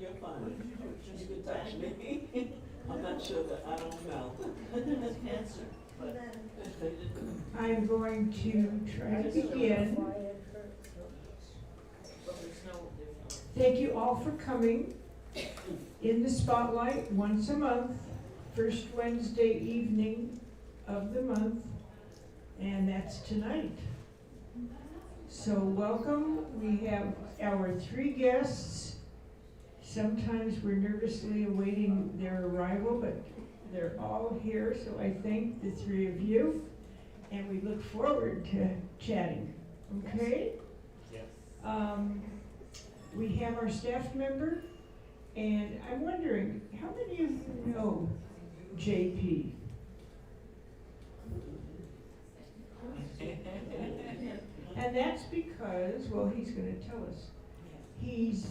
you're fine. You can touch me. I'm not sure that I don't know. It's cancer. But I'm going to try to begin. Thank you all for coming. In the spotlight once a month, first Wednesday evening of the month, and that's tonight. So welcome. We have our 3 guests. Sometimes we're nervously awaiting their arrival, but they're all here, so I thank the 3 of you, and we look forward to chatting. Okay? Yes. We have our staff member, and I'm wondering, how many of you know JP? And that's because, well, he's going to tell us. He's,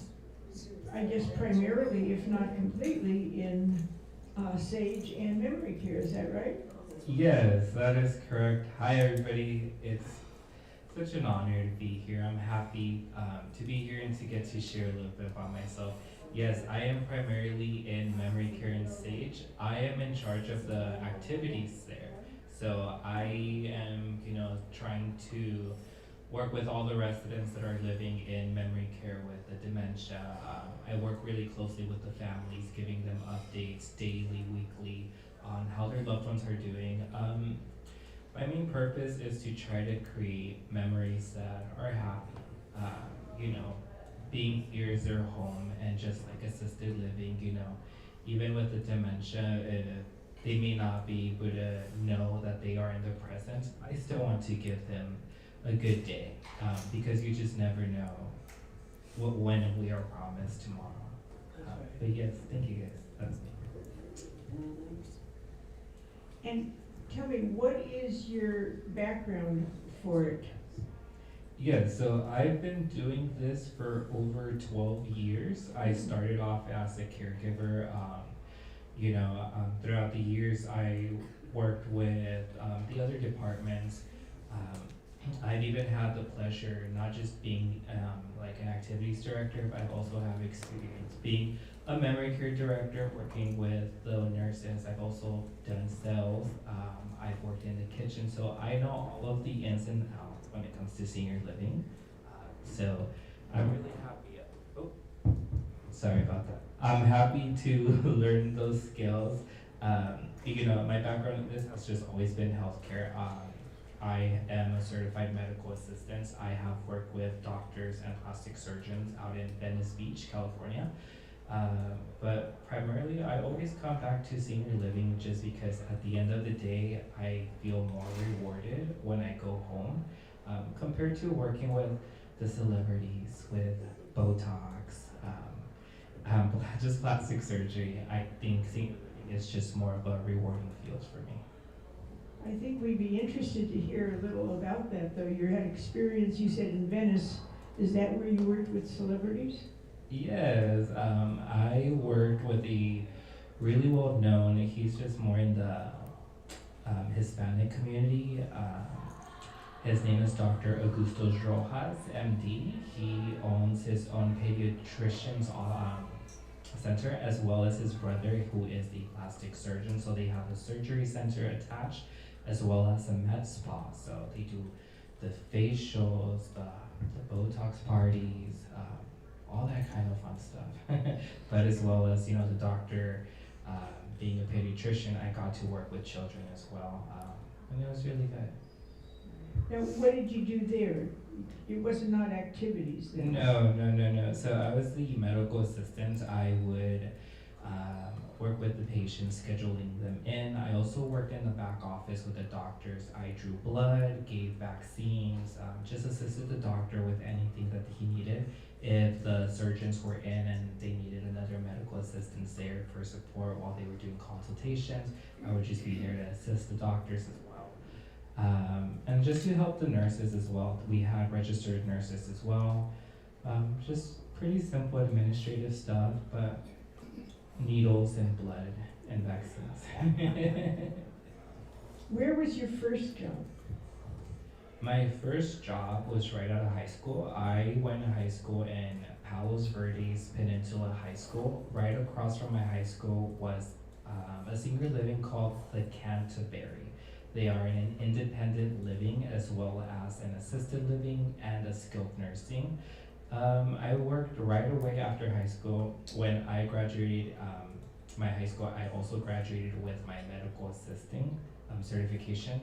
I guess, primarily, if not completely, in SAGE and memory care. Is that right? Yes, that is correct. Hi, everybody. It's such an honor to be here. I'm happy to be here and to get to share a little bit about myself. Yes, I am primarily in memory care and SAGE. I am in charge of the activities there. So I am, trying to work with all the residents that are living in memory care with the dementia. I work really closely with the families, giving them updates daily, weekly, on how their loved ones are doing. My main purpose is to try to create memories that are happy. Being here is their home, and just like assisted living, even with the dementia, they may not be able to know that they are in the present. I still want to give them a good day, because you just never know when we are promised tomorrow. But yes, thank you guys. That's me. And tell me, what is your background for it? Yeah, so I've been doing this for over 12 years. I started off as a caregiver. Throughout the years, I worked with the other departments. I've even had the pleasure not just being like an activities director, but I've also have experience being a memory care director, working with the nurses. I've also done sales. I've worked in the kitchen, so I know all of the ins and outs when it comes to senior living. So I'm really happy. Oh, sorry about that. I'm happy to learn those skills. My background in this has just always been healthcare. I am a certified medical assistant. I have worked with doctors and plastic surgeons out in Venice Beach, California. But primarily, I always come back to senior living just because at the end of the day, I feel more rewarded when I go home compared to working with the celebrities, with Botox, just plastic surgery. I think senior living is just more of a rewarding field for me. I think we'd be interested to hear a little about that, though. You had experience, you said, in Venice. Is that where you worked with celebrities? Yes, I worked with a really well-known, he's just more in the Hispanic community. His name is Dr. Augusto Rojas, MD. He owns his own pediatrician's center, as well as his brother, who is the plastic surgeon. So they have a surgery center attached, as well as a med spa. So they do the facials, the Botox parties, all that kind of fun stuff. But as well as, the doctor, being a pediatrician, I got to work with children as well. And it was really good. Now, what did you do there? It wasn't not activities then? No. So I was the medical assistant. I would work with the patients, scheduling them in. I also worked in the back office with the doctors. I drew blood, gave vaccines, just assisted the doctor with anything that he needed. If the surgeons were in and they needed another medical assistant there for support while they were doing consultations, I would just be there to assist the doctors as well. And just to help the nurses as well. We had registered nurses as well. Just pretty simple administrative stuff, but needles and blood and vaccines. Where was your first job? My first job was right out of high school. I went to high school in Palos Verdes, Peninsula. to a high school. Right across from my high school was a senior living called the Canterbury. They are in an independent living as well as an assisted living and a skilled nursing. I worked right away after high school. When I graduated my high school, I also graduated with my medical assisting certification.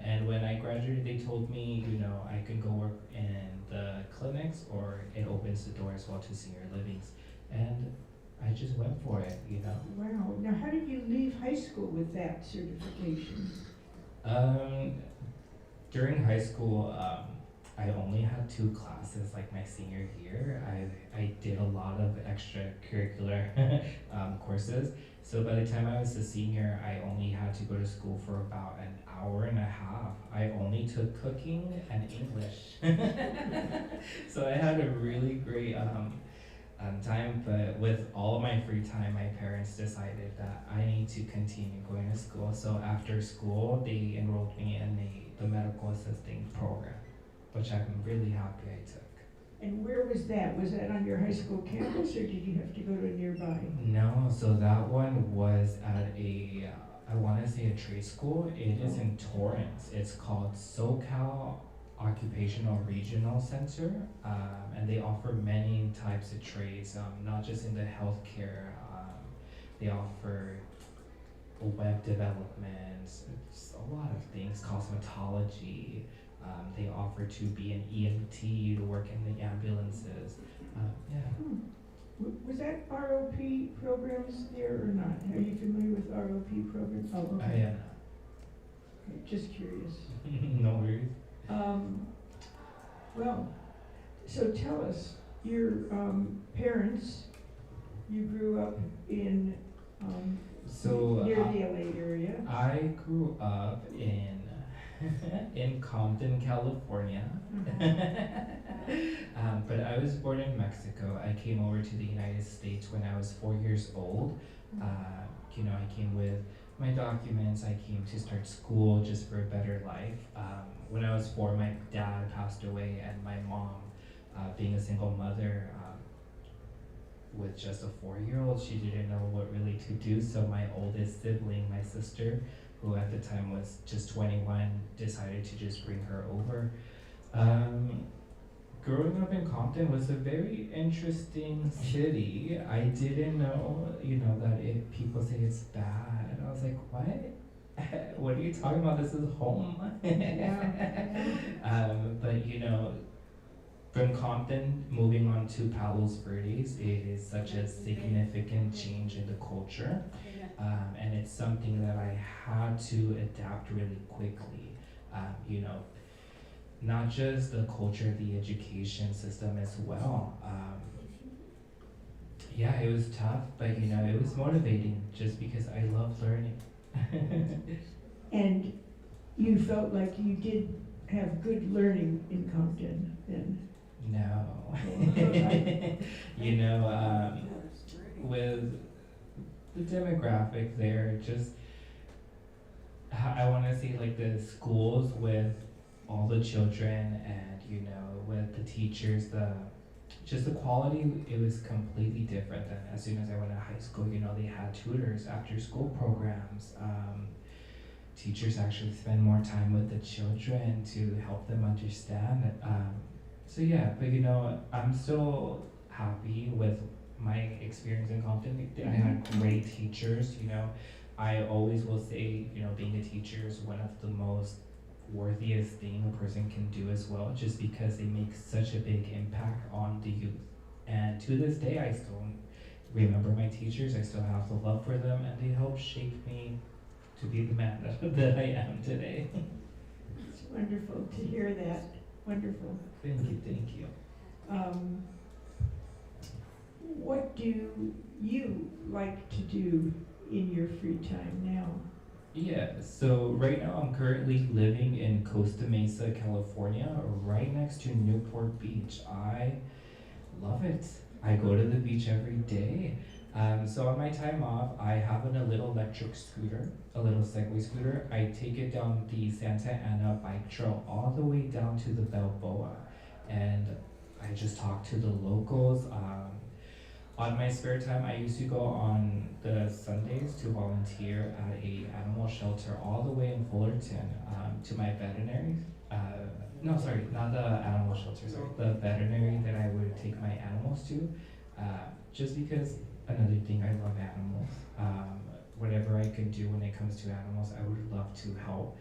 And when I graduated, they told me, you know, I could go work in the clinics or it opens the door as well to senior livings. And I just went for it, you know. Wow. Now, how did you leave high school with that certification? During high school, I only had 2 classes like my senior year. I did a lot of extracurricular courses. So by the time I was a senior, I only had to go to school for about an hour and a half. I only took cooking and English. So I had a really great time, but with all of my free time, my parents decided that I need to continue going to school. So after school, they enrolled me in the medical assisting program, which I'm really happy I took. And where was that? Was that on your high school campus, or did you have to go to nearby? No, so that one was at a, I want to say a trade school. It is in Torrance. It's called SoCal Occupational Regional Center, and they offer many types of trades, not just in the healthcare. They offer web development, it's a lot of things, cosmetology. They offer to be an EMT, to work in the ambulances. Yeah. Was that ROP programs there or not? Are you familiar with ROP programs? Oh, okay. I am Okay, just curious. not. No worries. Well, so tell us, your parents, you grew up in So near the LA area. I grew up in in Compton, California. But I was born in Mexico. I came over to the United States when I was 4 years old. You know, I came with my documents. I came to start school just for a better life. When I was 4, my dad passed away, and my mom, being a single mother, with just a 4-year-old, she didn't know what really to do. So my oldest sibling, my sister, who at the time was just 21, decided to just bring her over. Growing up in Compton was a very interesting city. I didn't know, you know, that people say it's bad. And I was like, what? What are you talking about? This is home. But you know, from Compton, moving on to Palos Verdes, it is such a significant change in the culture. And it's something that I had to adapt really quickly. You know, not just the culture, the education system as well. Yeah, it was tough, but you know, it was motivating just because I love learning. And you felt like you did have good learning in Compton then? No. You know, with the demographic there, just, I want to say like the schools with all the children and, you know, with the teachers, just the quality, it was completely different than as soon as I went to high school. You know, they had tutors, after school programs. Teachers actually spend more time with the children to help them understand. So yeah, but you know, I'm still happy with my experience in Compton. I had great teachers, you know. I always will say, you know, being a teacher is one of the most worthiest thing a person can do as well, just because they make such a big impact on the youth. And to this day, I still remember my teachers. I still have the love for them, and they help shape me to be the man that I am today. It's wonderful to hear that. Wonderful. Thank you, thank you. What do you like to do in your free time now? Yeah, so right now I'm currently living in Costa Mesa, California, right next to Newport Beach. I love it. I go to the beach every day. So on my time off, I have a little electric scooter, a little Segway scooter. I take it down the Santa Ana bike trail all the way down to the Balboa, and I just talk to the locals. On my spare time, I used to go on the Sundays to volunteer at a animal shelter all the way in Fullerton, to my veterinary. No, sorry, not the animal shelter, sorry, the veterinary that I would take my animals to. Just because another thing, I love animals. Whatever I can do when it comes to animals, I would love to help.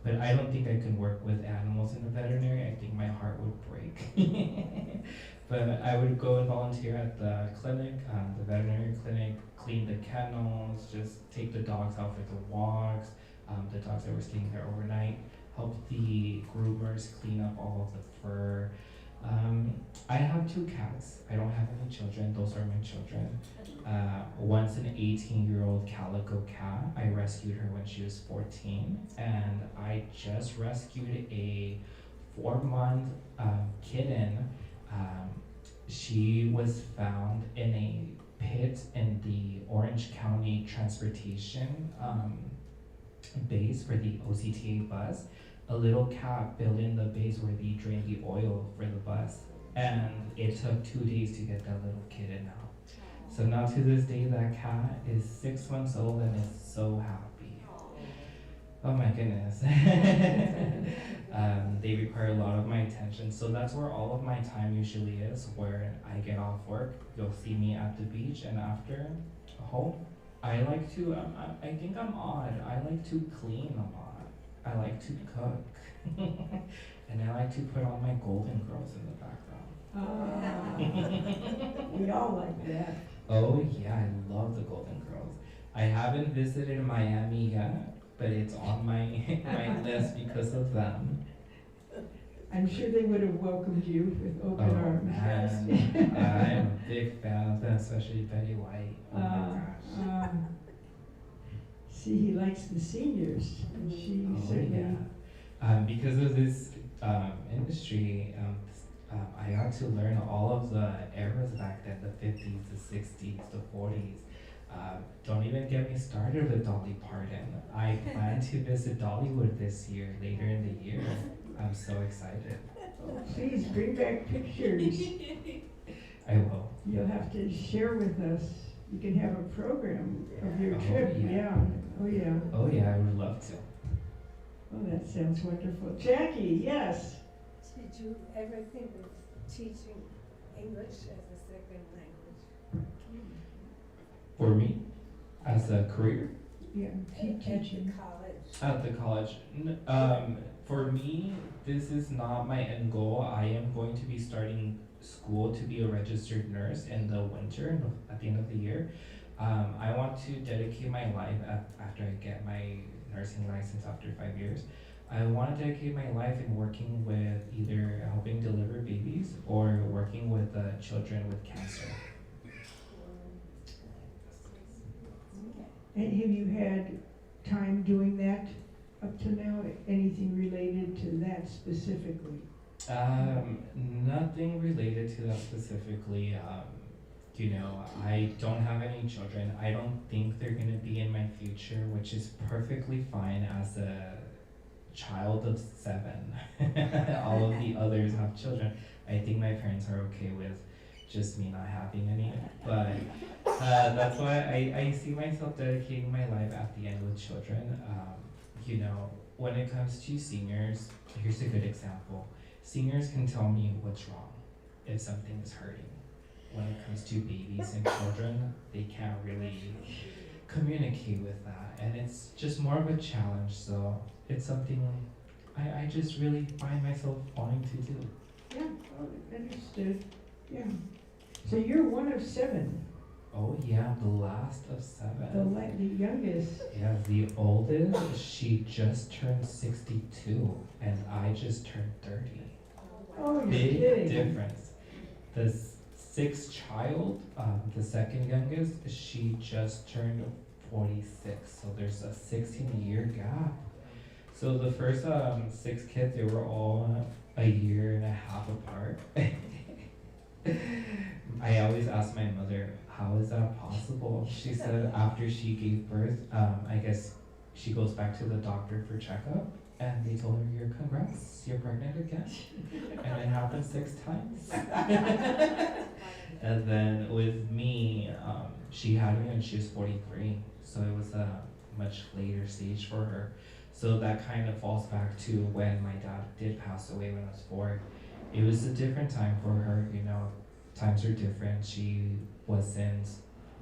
But I don't think I can work with animals in the veterinary. I think my heart would break. But I would go and volunteer at the clinic, the veterinary clinic, clean the kennels, just take the dogs out for the walks, the dogs that were staying there overnight, help the groomers clean up all of the fur. I have 2 cats. I don't have any children. Those are my children. One's an 18-year-old calico cat. I rescued her when she was 14, and I just rescued a 4-month kitten. She was found in a pit in the Orange County Transportation base for the OCTA bus. A little cat fell in the base where they drained the oil for the bus, and it took 2 days to get that little kitten out. So now to this day, that cat is 6 months old and is so happy. Oh my goodness. They require a lot of my attention, so that's where all of my time usually is, where I get off work. You'll see me at the beach, and after home, I like to, I think I'm odd, I like to clean a lot. I like to cook. And I like to put on my Golden Girls in the background. We all like that. Oh yeah, I love the Golden Girls. I haven't visited Miami yet, but it's on my my list because of them. I'm sure they would have welcomed you with open arms. Man, I'm a big fan of them, especially Betty White. Oh my gosh. See, he likes the seniors, and she Oh certainly. yeah. Because of this industry, I got to learn all of the eras back then, the 50s, the 60s, the 40s. Don't even get me started with Dolly Parton. I plan to visit Dollywood this year, later in the year. I'm so excited. Oh, please bring back pictures. I will. You'll have to share with us. You can have a program of your Oh, trip. yeah. Oh, yeah. Oh yeah, I would love to. Oh, that sounds wonderful. Jackie, yes. Did you ever think of teaching English as a second language? For me, as a career Yeah, teaching. At the college? at the college, for me, this is not my end goal. I am going to be starting school to be a registered nurse in the winter, at the end of the year. I want to dedicate my life after I get my nursing license after 5 years. I want to dedicate my life in working with either helping deliver babies or working with children with cancer. And have you had time doing that up to now? Anything related to that specifically? Nothing related to that specifically. I don't have any children. I don't think they're gonna be in my future, which is perfectly fine as a child of 7. All of the others have children. I think my parents are okay with just me not having any. But that's why I see myself dedicating my life at the end with children. When it comes to seniors, here's a good example. Seniors can tell me what's wrong if something is hurting. When it comes to babies and children, they can't really communicate with that, and it's just more of a challenge. So it's something I just really find myself wanting to do. Yeah, understood. Yeah. So you're one of 7. Oh yeah, the last of 7. The youngest. Yeah, the oldest, she just turned 62, and I just turned 30. Oh, you're Big kidding. difference. The 6th child, the second youngest, she just turned 46, so there's a 16-year gap. So the first 6 kids, they were all a year and a half apart. I always ask my mother, how is that possible? She said after she gave birth, I guess she goes back to the doctor for checkup, and they told her, congrats, you're pregnant again. And it happened 6 times. And then with me, she had me when she was 43, so it was a much later stage for her. So that kind of falls back to when my dad did pass away when I was 4. It was a different time for her, you know. Times are different. She wasn't,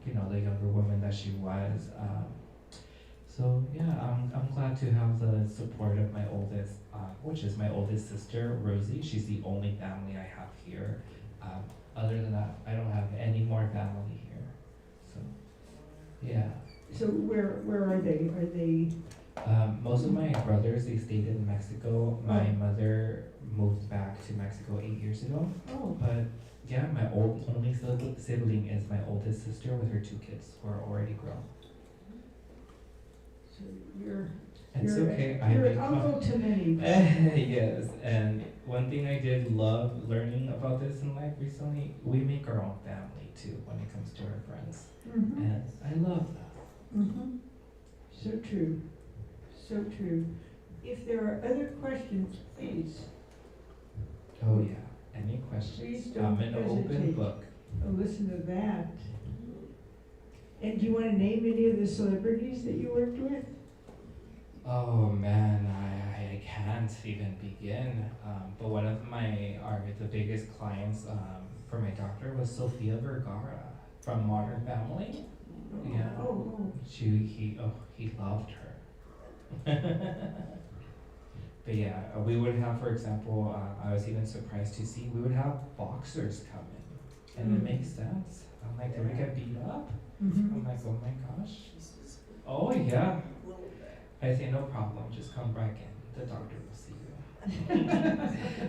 you know, the younger woman that she was. So yeah, I'm glad to have the support of my oldest, which is my oldest sister, Rosie. She's the only family I have here. Other than that, I don't have any more family here. So yeah. So where are they? Are they? Most of my brothers, they stayed in Mexico. My Oh. mother moved back to Mexico 8 years ago. Oh, But yeah, my only sibling is my oldest sister with her 2 kids who are already grown. so you're. It's you're okay. You're I an uncle to many. yes, and one thing I did love learning about this in life recently, we make our own family too when it comes to our friends, Mm-hmm. and I love that. Mm-hmm. So true. So true. If there are other questions, please. Oh yeah. Any Please questions? don't I'm an open hesitate. book. Oh, listen to that. And do you want to name any of the celebrities that you worked with? Oh man, I can't even begin. But one of the biggest clients for my doctor was Sofia Vergara from Modern Family. Yeah. Oh, He loved her. But yeah, we would have, for example, I was even surprised to see we would have boxers come in, and it makes sense. I'm like, did we get beat up? Mm-hmm. I'm like, oh my gosh. Oh yeah. I say, no problem, just come back in. The doctor will see you.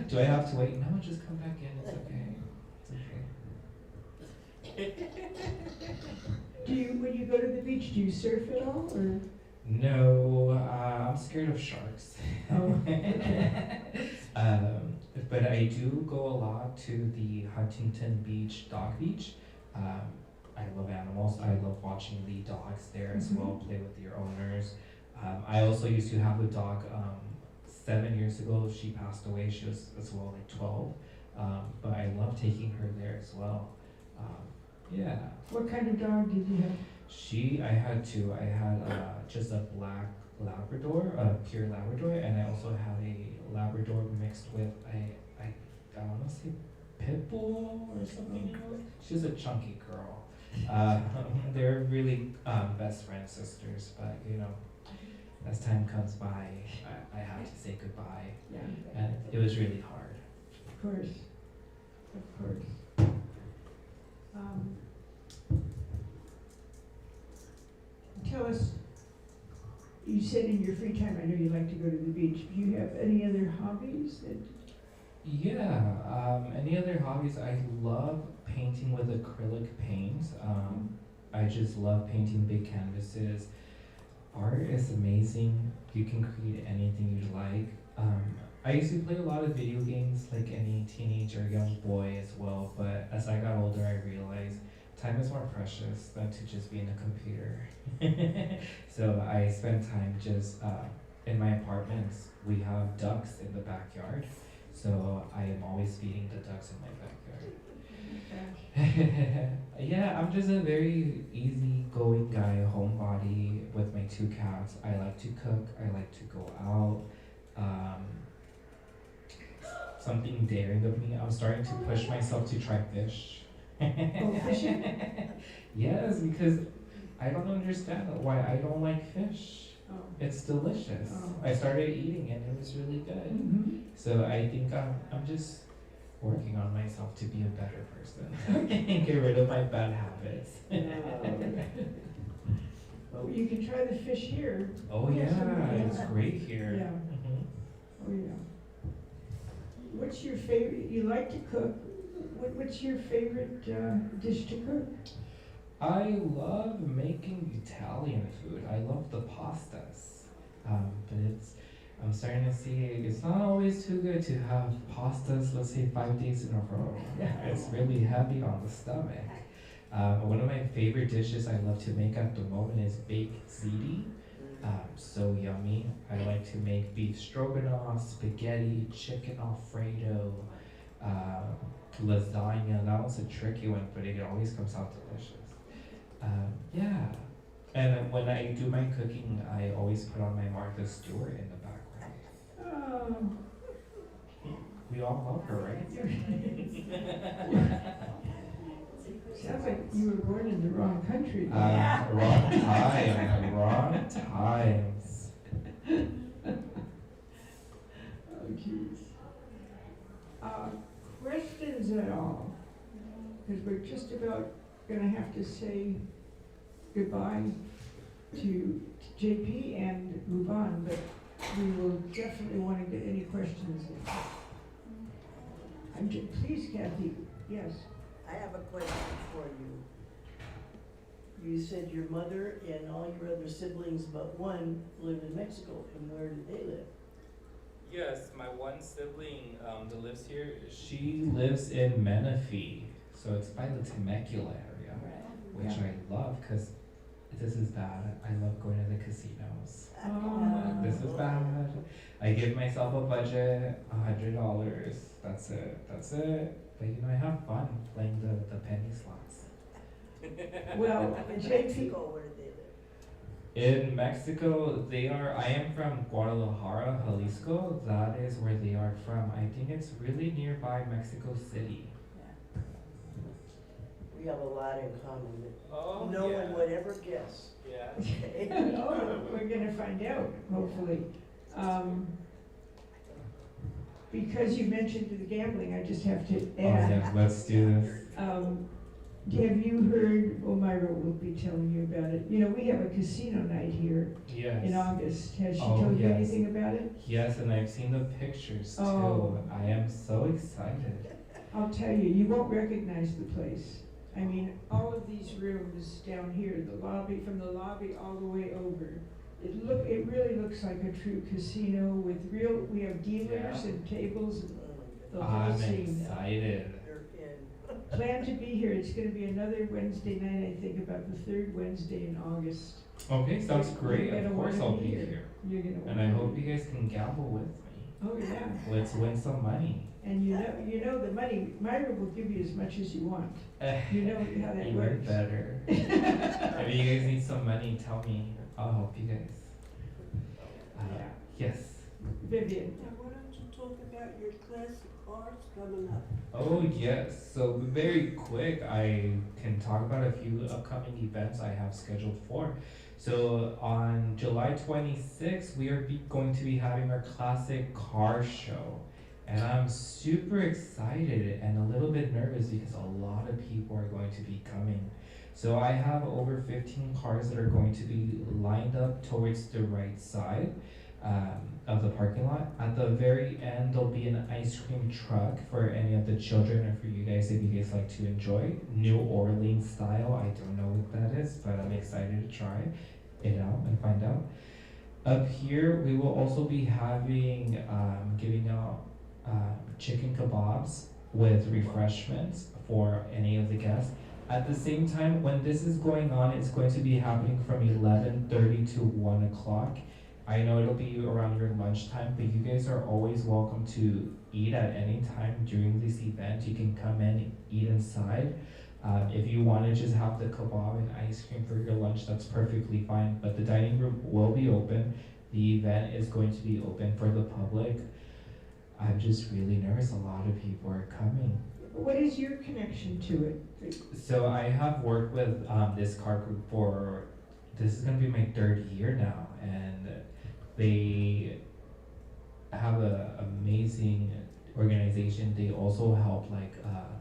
Do I have to wait? No, just come back in. It's okay. It's okay. When you go to the beach, do you surf at all, or? No, I'm scared of sharks. Oh. But I do go a lot to the Huntington Beach Dog Beach. I love animals. I love watching the dogs there as well, play with your owners. I also used to have a dog 7 years ago. She passed away. She was as well like 12. But I love taking her there as well. Yeah. What kind of dog did you have? I had 2. I had just a black Labrador, a pure Labrador, and I also had a Labrador mixed with I want to say pit bull or something else. She's a chunky girl. They're really best friend sisters, but you know, as time comes by, I had to say goodbye, Yeah. and it was really hard. Of course. Of course. Tell us, you said in your free time, I know you like to go to the beach. Do you have any other hobbies that? Yeah, any other hobbies? I love painting with acrylic paint. I just love painting big canvases. Art is amazing. You can create anything you like. I used to play a lot of video games like any teenager, young boy as well, but as I got older I realized time is more precious than to just be in a computer. So I spend time just in my apartments. We have ducks in the backyard, so I am always feeding the ducks in my backyard. Yeah, I'm just a very easygoing guy, homebody with my 2 cats. I like to cook. I like to go out. Something daring of me. I'm starting to push myself to try fish. Oh, fishing? Yes, because I don't understand why I don't like fish. Oh. It's delicious. Oh. I started eating it. It was really good. Mm-hmm. So I think I'm just working on myself to be a better person and get rid of my bad habits. Well, you can try the fish here. Oh yeah, it's great here. Yeah. Mhm. Oh, yeah. What's your favorite, you like to cook, what's your favorite dish to cook? I love making Italian food. I love the pastas. But I'm starting to see it's not always too good to have pastas, let's say 5 days in a row. It's really heavy on the stomach. One of my favorite dishes I love to make at the moment is baked ziti. So yummy. I like to make beef stroganoff, spaghetti, chicken alfredo, lasagna. That was a tricky one, but it always comes out delicious. Yeah. And then when I do my cooking, I always put on my Martha Stewart in the background. Oh, We all love her, right? sounds like you were born in the wrong country. Wrong time, wrong times. Oh, jeez. Questions at all? Because we're just about gonna have to say goodbye to JP and move on, but we will definitely want to get any questions in. Please, Kathy, yes. I have a question for you. You said your mother and all your other siblings but one live in Mexico, and where do they live? Yes, my one sibling that lives here, she lives in Menifee, so it's by the Temecula area, which I love because this is bad. I love going to the casinos. This is bad. I give myself a budget, $100. That's it. But you know, I have fun playing the penny slots. Well, In JP, Mexico, where do they live? In Mexico, I am from Guadalajara, Jalisco. That is where they are from. I think it's really nearby Mexico City. We have a lot in common that Oh, no one would ever guess. Yeah. oh, we're gonna find out, hopefully. Because you mentioned the gambling, I just have to Oh, add. yeah, let's do this. Have you heard, Myra will be telling you about it. You know, we have a casino night here Yes. in August. Has she Oh, told you yes. anything about it? Yes, and I've seen the pictures too. Oh. I am so excited. I'll tell you, you won't recognize the place. I mean, all of these rooms down here, the lobby, from the lobby all the way over, it really looks like a true casino with we have dealers Yeah. and tables and Oh, the whole I'm scene. excited. they're in. Plan to be here. It's gonna be another Wednesday night, I think, about the third Wednesday in August. Okay, sounds great. You're Of gonna course wanna I'll be be here. here. You're gonna And I hope you guys can gamble with me. Oh, yeah. Let's win some money. And you know the money, Myra will give you as much as you want. You know how that Even works. better. If you guys need some money, tell me. I'll help you guys. Yeah. Yes. Vivian, Now, why don't you talk about your classic cars coming up? Oh, yes. So very quick, I can talk about a few upcoming events I have scheduled for. So on July 26th, we are going to be having our classic car show. And I'm super excited and a little bit nervous because a lot of people are going to be coming. So I have over 15 cars that are going to be lined up towards the right side of the parking lot. At the very end, there'll be an ice cream truck for any of the children or for you guys if you guys like to enjoy. New Orleans style, I don't know what that is, but I'm excited to try it out and find out. Up here, we will also be having, giving out chicken kebabs with refreshments for any of the guests. At the same time, when this is going on, it's going to be happening from 11:30 to 1 o'clock. I know it'll be around your lunchtime, but you guys are always welcome to eat at any time during this event. You can come in, eat inside. If you want to just have the kebab and ice cream for your lunch, that's perfectly fine. But the dining room will be open. The event is going to be open for the public. I'm just really nervous. A lot of people are coming. what is your connection to it? So I have worked with this car group for, this is gonna be my third year now, and they have a amazing organization. They also help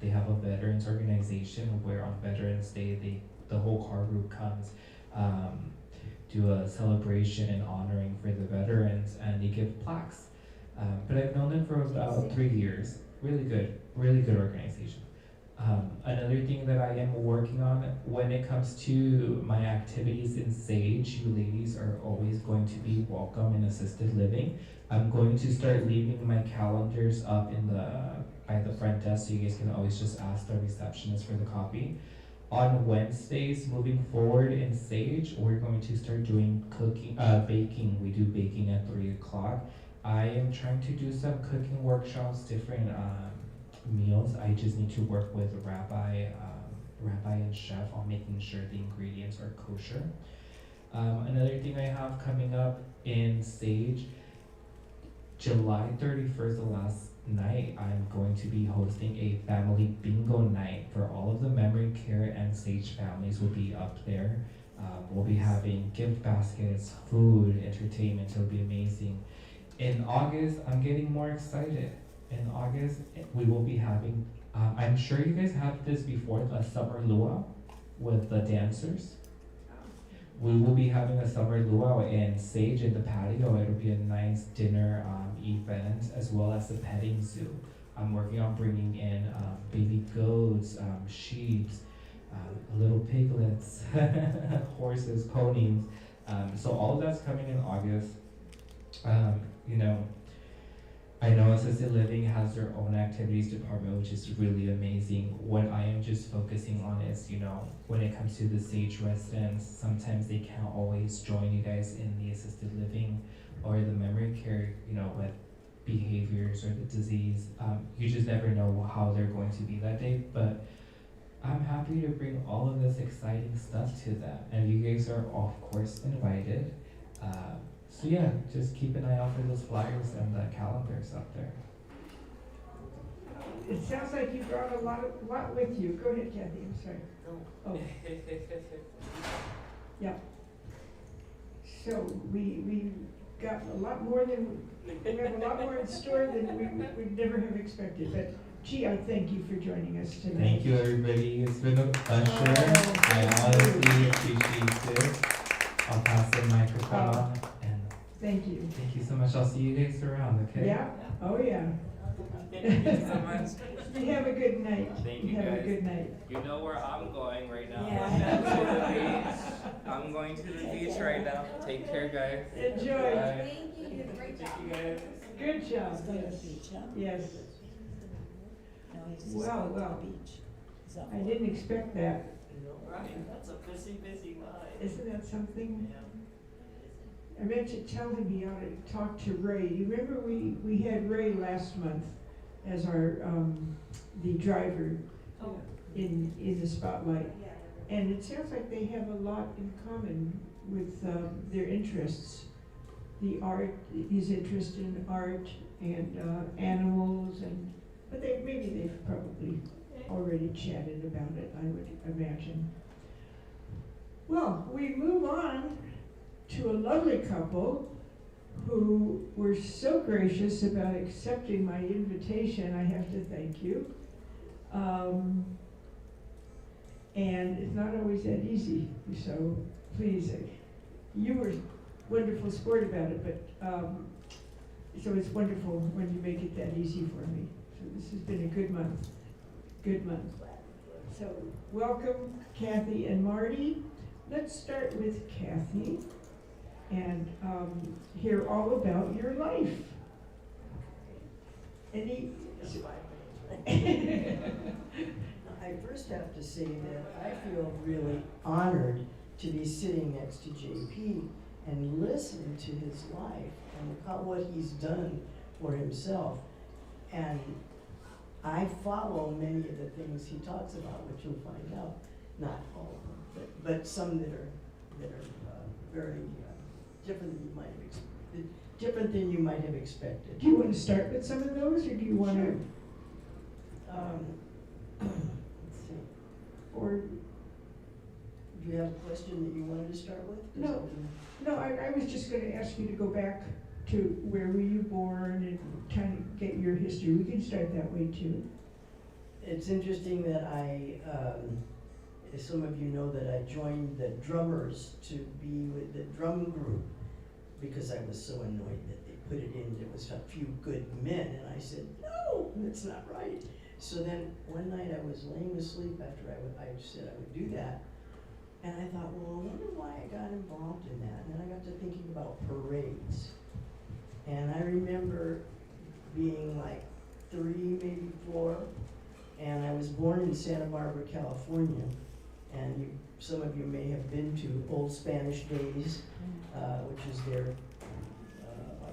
they have a veterans organization where on Veterans Day the whole car group comes do a celebration and honoring for the veterans, and they give plaques. But I've known them for about 3 years. Really good organization. Another thing that I am working on when it comes to my activities in Sage, you ladies are always going to be welcome in assisted living. I'm going to start leaving my calendars up by the front desk, so you guys can always just ask the receptionist for the copy. On Wednesdays, moving forward in Sage, we're going to start doing baking. We do baking at 3 o'clock. I am trying to do some cooking workshops, different meals. I just need to work with rabbi and chef on making sure the ingredients are kosher. Another thing I have coming up in Sage, July 31st, the last night, I'm going to be hosting a family bingo night for all of the memory care and Sage families will be up there. We'll be having gift baskets, food, entertainment. It'll be amazing. In August, I'm getting more excited. In August, we will be having, I'm sure you guys had this before, a summer luau with the dancers. We will be having a summer luau in Sage in the patio. It'll be a nice dinner event as well as a petting zoo. I'm working on bringing in baby goats, sheep, little piglets, horses, ponies. So all of that's coming in August. You know, I know assisted living has their own activities department, which is really amazing. What I am just focusing on is, you know, when it comes to the Sage residents, sometimes they can't always join you guys in the assisted living or the memory care, you know, with behaviors or the disease. You just never know how they're going to be that day, but I'm happy to bring all of this exciting stuff to them. And you guys are, of course, invited. So yeah, just keep an eye out for those flyers and the calendars up there. It sounds like you brought a lot with you. Go ahead, Kathy, I'm sorry. Oh. Yeah. So we got a lot more than, we have a lot more in store than we would never have expected. But gee, I thank you for joining us tonight. Thank you, everybody. It's been a pleasure. I honestly appreciate it. I'll pass the microphone on. Thank you. Thank you so much. I'll see you guys around, okay? Yeah? Oh, yeah. Thank you so much. You have a good night. Thank you, Have a guys. good night. You know where I'm going right now. Yeah. To the beach. I'm going to the beach right now. Take care, guys. Enjoy. Bye. Thank you, you did a great job. Thank you, guys. Good job, yes. Yes. Well. I didn't expect that. Right, that's a busy night. Isn't that something? I meant to tell him he ought to talk to Ray. You remember we had Ray last month as our, the driver in the spotlight. And it sounds like they have a lot in common with their interests. The art, his interest in art and animals, but maybe they've probably already chatted about it, I would imagine. Well, we move on to a lovely couple who were so gracious about accepting my invitation. I have to thank you. And it's not always that easy, so please, you were wonderful sport about it, but so it's wonderful when you make it that easy for me. So this has been a good month. So welcome, Kathy and Marty. Let's start with Kathy and hear all about your life. I first have to say that I feel really honored to be sitting next to JP and listen to his life and what he's done for himself. And I follow many of the things he talks about, which you'll find out. Not all of them, but some that are very different than you might have expected. Do you want to start with some of those, or do you want Sure. to? Let's see. Or Do you have a question that you wanted to start with? 'Cause No. No, I was just going to ask you to go back to where were you born and kind of get your history. We can start that way too. It's interesting that as some of you know, that I joined the drummers to be with the drum group because I was so annoyed that they put it in, there was a few good men, and I said, no, that's not right. So then one night I was laying asleep after I said I would do that, and I thought, well, I wonder why I got involved in that. And then I got to thinking about parades. And I remember being like 3, maybe 4, and I was born in Santa Barbara, California. And some of you may have been to Old Spanish Days, which is there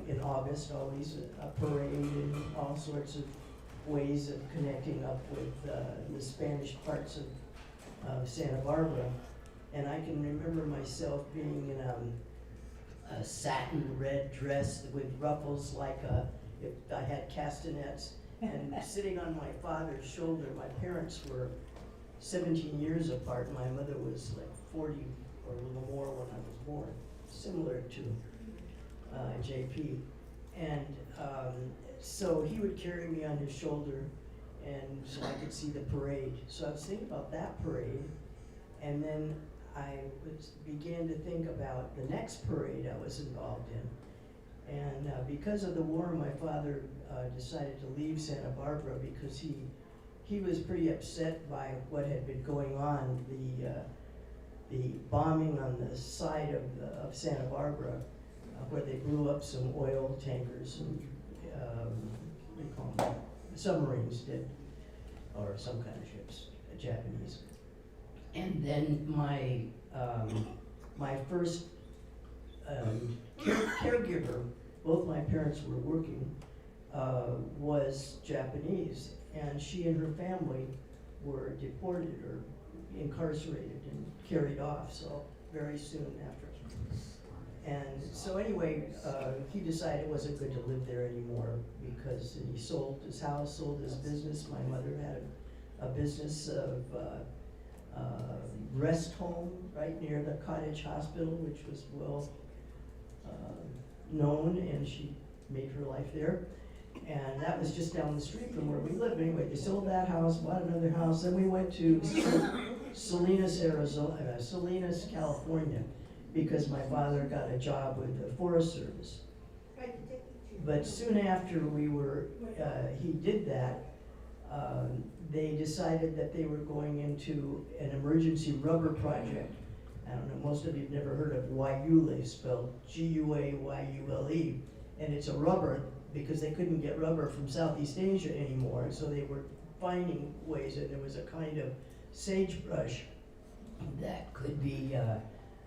in August, always a parade and all sorts of ways of connecting up with the Spanish parts of Santa Barbara. And I can remember myself being in a satin red dress with ruffles like if I had castanets, and sitting on my father's shoulder. My parents were 17 years apart. My mother was like 40 or a little more when I was born, similar to JP. And so he would carry me on his shoulder, and so I could see the parade. So I was thinking about that parade, and then I began to think about the next parade I was involved in. And because of the war, my father decided to leave Santa Barbara because he was pretty upset by what had been going on, the bombing on the side of Santa Barbara, where they blew up some oil tankers and what do you call them? Submarines did, or some kind of ships, Japanese. And then my first caregiver, both my parents were working, was Japanese, and she and her family were deported or incarcerated and carried off, so very soon after. And so anyway, he decided it wasn't good to live there anymore because he sold his house, sold his business. My mother had a business of rest home right near the Cottage Hospital, which was well known, and she made her life there. And that was just down the street from where we lived. Anyway, they sold that house, bought another house, then we went to Salinas, Salinas, California, because my father got a job with the Forest Service. But soon after he did that, they decided that they were going into an emergency rubber project. I don't know, most of you have never heard of Wayule, spelled G-U-A-Y-U-L-E. And it's a rubber because they couldn't get rubber from Southeast Asia anymore, so they were finding ways, and there was a kind of sagebrush that could be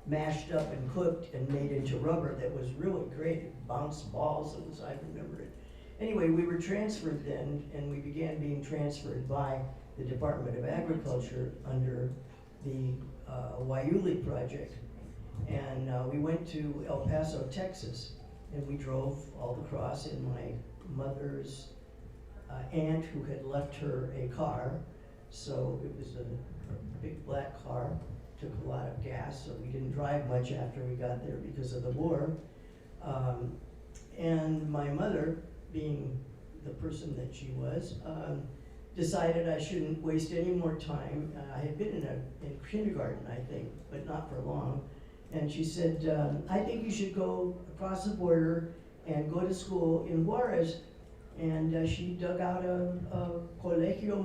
mashed up and cooked and made into rubber that was really great. It bounced balls, I remember it. Anyway, we were transferred then, and we began being transferred by the Department of Agriculture under the Wayule project. And we went to El Paso, Texas, and we drove all across in my mother's aunt who had left her a car. So it was a big black car, took a lot of gas, so we didn't drive much after we got there because of the war. And my mother, being the person that she was, decided I shouldn't waste any more time. I had been in kindergarten, I think, but not for long. And she said, I think you should go across the border and go to school in Juarez. And she dug out a colegio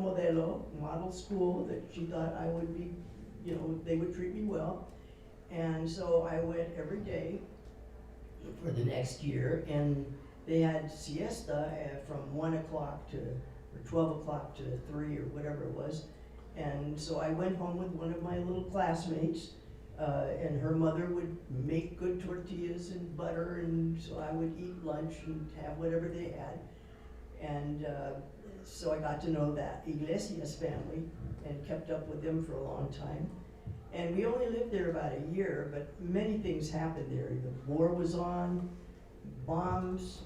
model school that she thought I would be, they would treat me well. And so I went every day for the next year, and they had siesta from 1 o'clock to, or 12 o'clock to 3 or whatever it was. And so I went home with one of my little classmates, and her mother would make good tortillas and butter, and so I would eat lunch and have whatever they had. And so I got to know that Iglesias family and kept up with them for a long time. And we only lived there about a year, but many things happened there. The war was on, bombers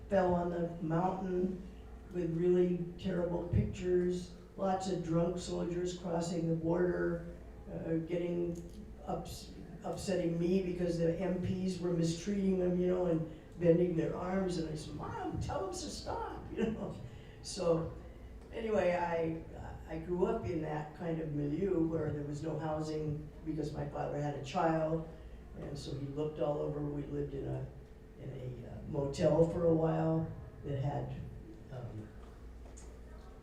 fell on the mountain with really terrible pictures, lots of drunk soldiers crossing the border, upsetting me because the MPs were mistreating them, and bending their arms, and I said, Mom, tell them to stop, So anyway, I grew up in that kind of milieu where there was no housing because my father had a child, and so he looked all over. We lived in a motel for a while that had,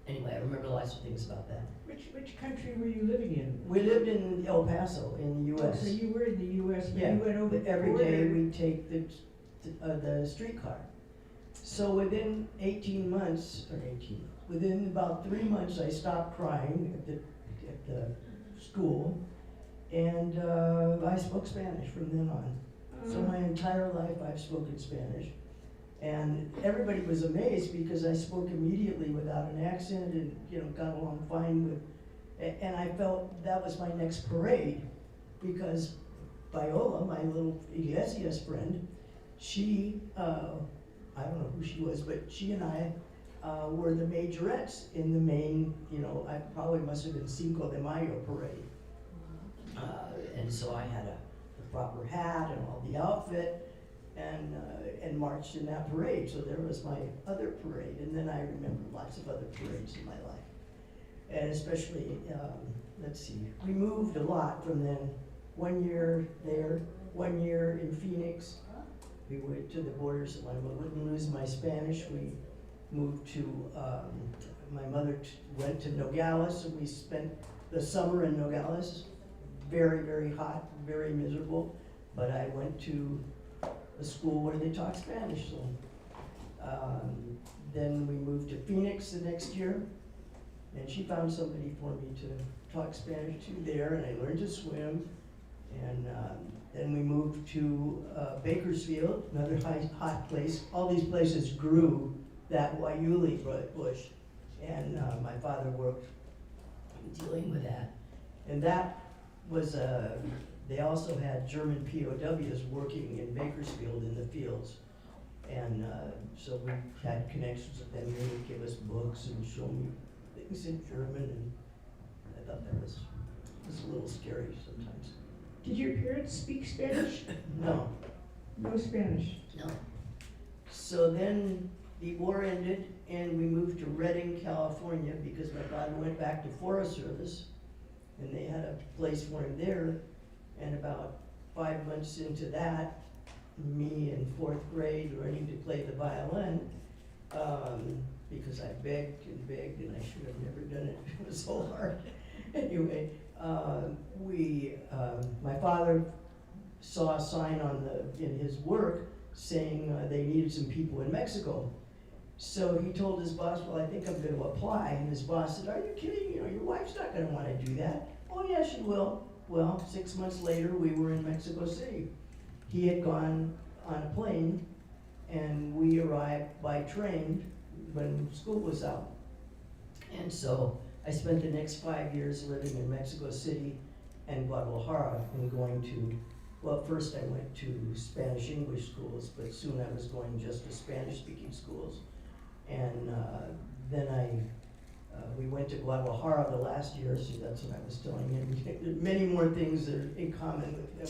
anyway, I remember lots of things about that. Which country were you living in? We lived in El Paso, in the U.S. Oh, so you were in the U.S., but Yeah, you went over the every day border. we'd take the streetcar. So within 18 months, within about 3 months, I stopped crying at the school, and I spoke Spanish from then on. So my entire life I've spoken Spanish. And everybody was amazed because I spoke immediately without an accent and, got along fine with, and I felt that was my next parade because Viola, my little Iglesias friend, she, I don't know who she was, but she and I were the majorettes in the main, I probably must have been Cinco de Mayo parade. And so I had the proper hat and all the outfit and marched in that parade. So there was my other parade. And then I remember lots of other parades in my life. And especially, let's see, we moved a lot from then. 1 year there, 1 year in Phoenix. We went to the borders. When I wouldn't lose my Spanish, we moved to, my mother went to Nogales, and we spent the summer in Nogales. Very, very hot, very miserable, but I went to a school where they taught Spanish. So then we moved to Phoenix the next year, and she found somebody for me to talk Spanish to there, and I learned to swim. And then we moved to Bakersfield, another hot place. All these places grew that Waiuli bush, and my father worked dealing with that. And that was, they also had German POWs working in Bakersfield in the fields. And so we had connections with them. They would give us books and show me things in German, and I thought that was a little scary sometimes. Did your parents speak Spanish? No. No Spanish? No. So then the war ended and we moved to Redding, California, because my father went back to Forest Service and they had a place for him there. And about 5 months into that, me in 4th grade learning to play the violin, because I begged and I should have never done it. It was so hard. Anyway, my father saw a sign in his work saying they needed some people in Mexico. So he told his boss, well, I think I'm going to apply. And his boss said, are you kidding? Your wife's not going to want to do that. Oh, yeah, she will. Well, 6 months later, we were in Mexico City. He had gone on a plane, and we arrived by train when school was out. And so I spent the next 5 years living in Mexico City and Guadalajara and going to, well, first I went to Spanish-English schools, but soon I was going just to Spanish-speaking schools. And then we went to Guadalajara the last year, so that's what I was telling him. There are many more things that are in common with them.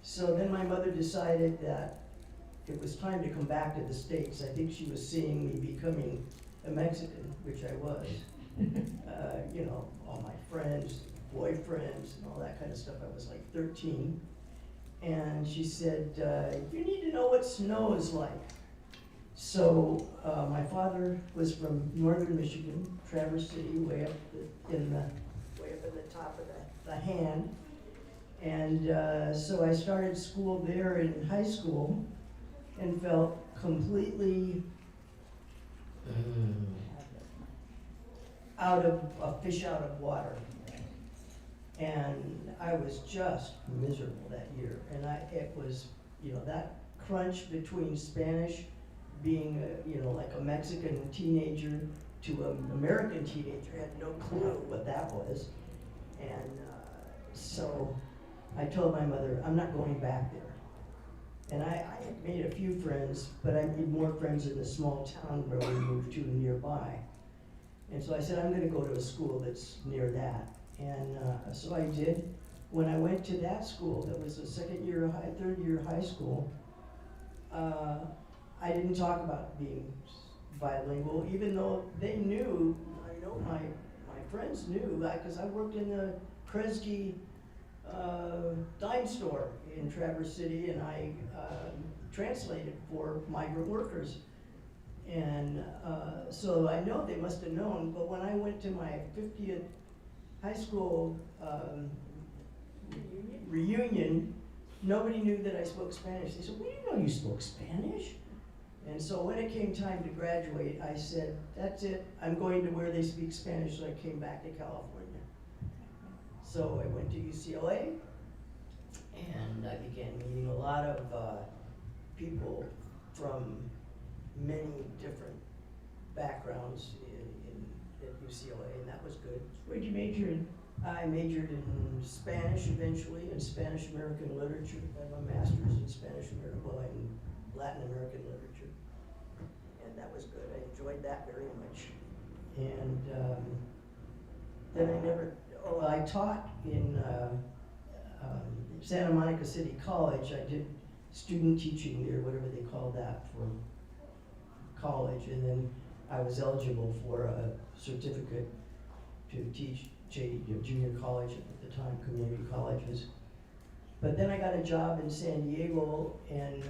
So then my mother decided that it was time to come back to the States. I think she was seeing me becoming a Mexican, which I was. All my friends, boyfriends, and all that kind of stuff. I was like 13. And she said, you need to know what snow is like. So my father was from northern Michigan, Traverse City, way up in the top of the hand. And so I started school there in high school and felt completely out of water. And I was just miserable that year. And it was, that crunch between Spanish, being like a Mexican teenager to an American teenager, I had no clue what that was. And so I told my mother, I'm not going back there. And I had made a few friends, but I made more friends in the small town where we moved to nearby. And so I said, I'm gonna go to a school that's near that. And so I did. When I went to that school, that was a third year high school, I didn't talk about being bilingual, even though they knew, I know my friends knew, because I worked in the Kresge dime store in Traverse City, and I translated for migrant workers. And so I know they must have known, but when I went to my 50th high school reunion, nobody knew that I spoke Spanish. They said, we didn't know you spoke Spanish. And so when it came time to graduate, I said, that's it, I'm going to where they speak Spanish, so I came back to California. So I went to UCLA, And I began meeting a lot of people from many different backgrounds at UCLA, and that was good. What'd you major in? I majored in Spanish eventually, in Spanish American literature. I have a master's in Spanish American, well, in Latin American literature. And that was good. I enjoyed that very much. And then I taught in Santa Monica City College. I did student teaching there, whatever they call that for college. And then I was eligible for a certificate to teach junior college at the time, community colleges. But then I got a job in San Diego and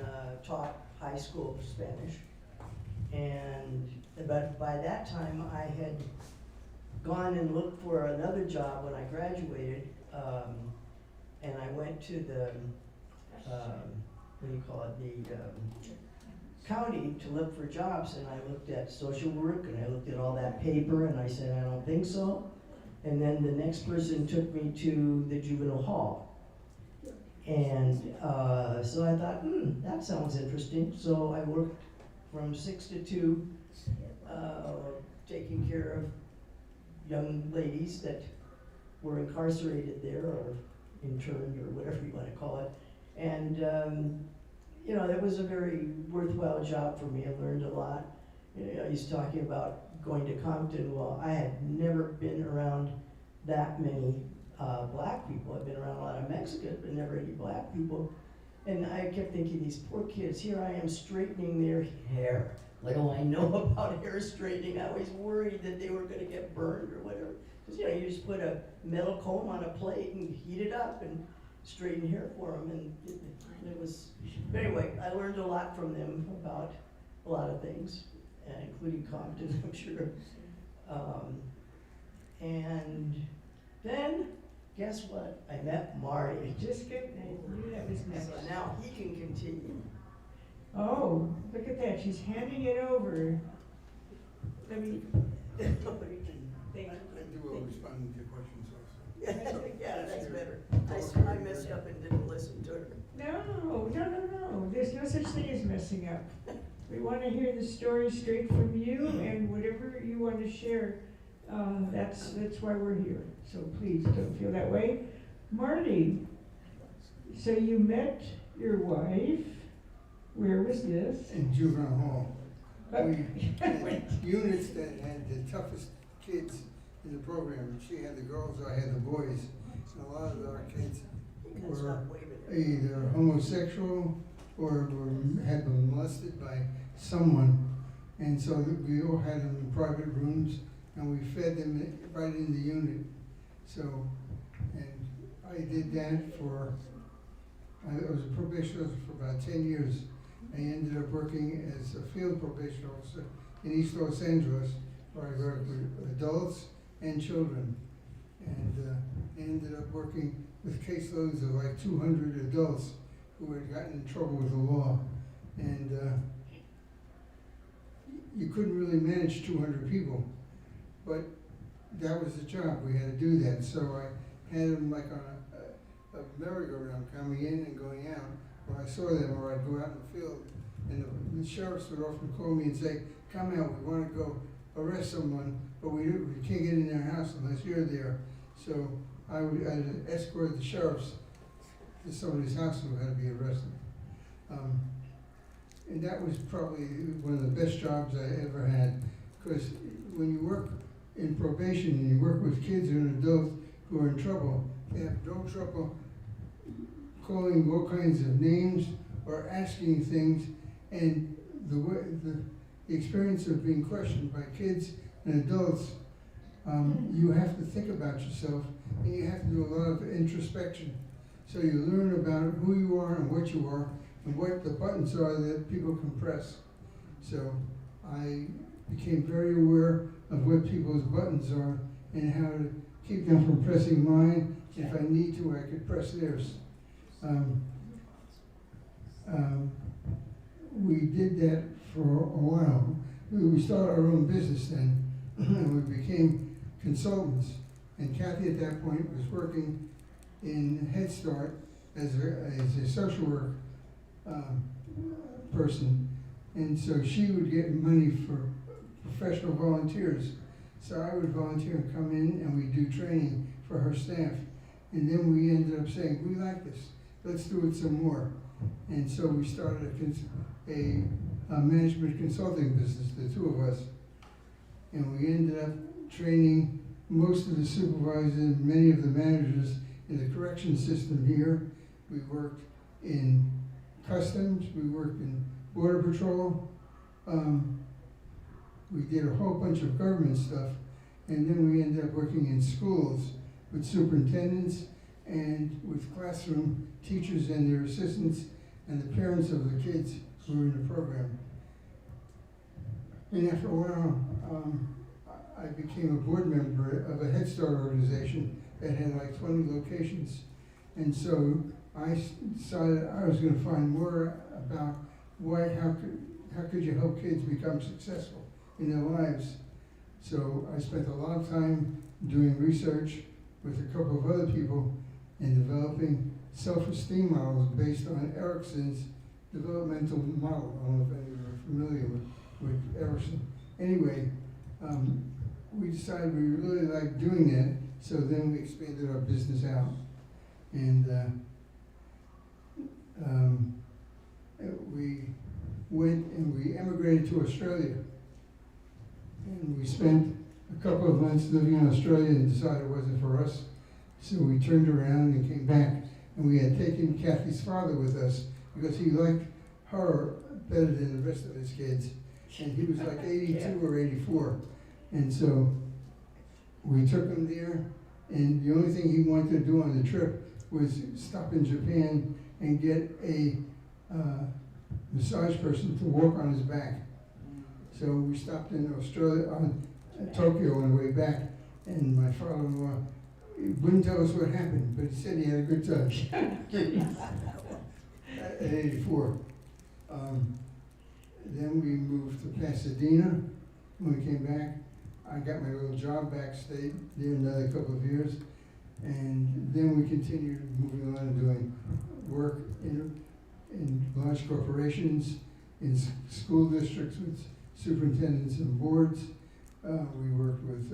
taught high school Spanish. But by that time I had gone and looked for another job when I graduated, and I went to the, county to look for jobs, and I looked at social work and I looked at all that paper and I said, I don't think so. And then the next person took me to the juvenile hall. And so I thought, that sounds interesting. So I worked from 6 to 2, taking care of young ladies that were incarcerated there or interned or whatever you want to call it. And that was a very worthwhile job for me. I learned a lot. He's talking about going to Compton. Well, I had never been around that many black people. I've been around a lot of Mexicans, but never any black people. And I kept thinking, these poor kids, here I am straightening their hair. Little I know about hair straightening. I was worried that they were going to get burned or whatever. Because you just put a metal comb on a plate and heat it up and straighten hair for them. And it was, but anyway, I learned a lot from them about a lot of things, including Compton, I'm sure. And then, guess what? I met Marty. Just get, I knew that was next. So now he can continue. Oh, look at that, she's handing it over. Let me, Thank I you. do respond to your questions also. Yeah, that's better. I messed up and didn't listen to her. no, there's no such thing as messing up. We want to hear the story straight from you, and whatever you want to share, that's why we're here. So please don't feel that way. Marty, so you met your wife, where was this? In juvenile hall. Oh. We units that had the toughest kids in the program. She had the girls, I had the boys. And a lot of our kids were either homosexual or had been molested by someone. And so we all had them in private rooms and we fed them right in the unit. So, and I did that I was a probation officer for about 10 years. I ended up working as a field probation officer in East Los Angeles, where I worked with adults and children. And ended up working with caseloads of like 200 adults who had gotten in trouble with the law. And you couldn't really manage 200 people, but that was the job. We had to do that. So I had them like on a merry-go-round coming in and going out. When I saw them, or I'd go out in the field, and the sheriffs would often call me and say, come out, we want to go arrest someone, but we can't get in their house unless you're there. So I'd escort the sheriffs to somebody's house who had to be arrested. And that was probably one of the best jobs I ever had, because when you work in probation and you work with kids and adults who are in trouble, they have no trouble calling all kinds of names or asking things, and the experience of being questioned by kids and adults, you have to think about yourself, and you have to do a lot of introspection. So you learn about who you are and what you are, and what the buttons are that people can press. So I became very aware of what people's buttons are and how to keep them from pressing mine. If I need to, I could press theirs. We did that for a while. We started our own business then, and we became consultants. And Kathy at that point was working in Head Start as a social work person, and so she would get money for professional volunteers. So I would volunteer and come in, and we'd do training for her staff. And then we ended up saying, we like this, let's do it some more. And so we started a management consulting business, the two of us. And we ended up training most of the supervisors and many of the managers in the correction system here. We worked in customs, we worked in border patrol. We did a whole bunch of government stuff. And then we ended up working in schools with superintendents and with classroom teachers and their assistants and the parents of the kids who were in the program. And after a while, I became a board member of a Head Start organization that had like 20 locations. And so I decided I was going to find more about how could you help kids become successful in their lives. So I spent a lot of time doing research with a couple of other people in developing self-esteem models based on Erickson's developmental model. I don't know if any of you are familiar with Erickson. Anyway, we decided we really liked doing that, so then we expanded our business out. And we went and we emigrated to Australia. And we spent a couple of months living in Australia and decided it wasn't for us. So we turned around and came back. And we had taken Kathy's father with us because he liked her better than the rest of his kids. And he was like 82 or 84. And so we took him there. And the only thing he wanted to do on the trip was stop in Japan and get a massage person to walk on his back. So we stopped in Australia, Tokyo on the way back, and my father-in-law wouldn't tell us what happened, but he said he had a good time at 84. Then we moved to Pasadena. When we came back, I got my little job back, stayed there another couple of years, and then we continued moving on and doing work in large corporations, in school districts with superintendents and boards. We worked with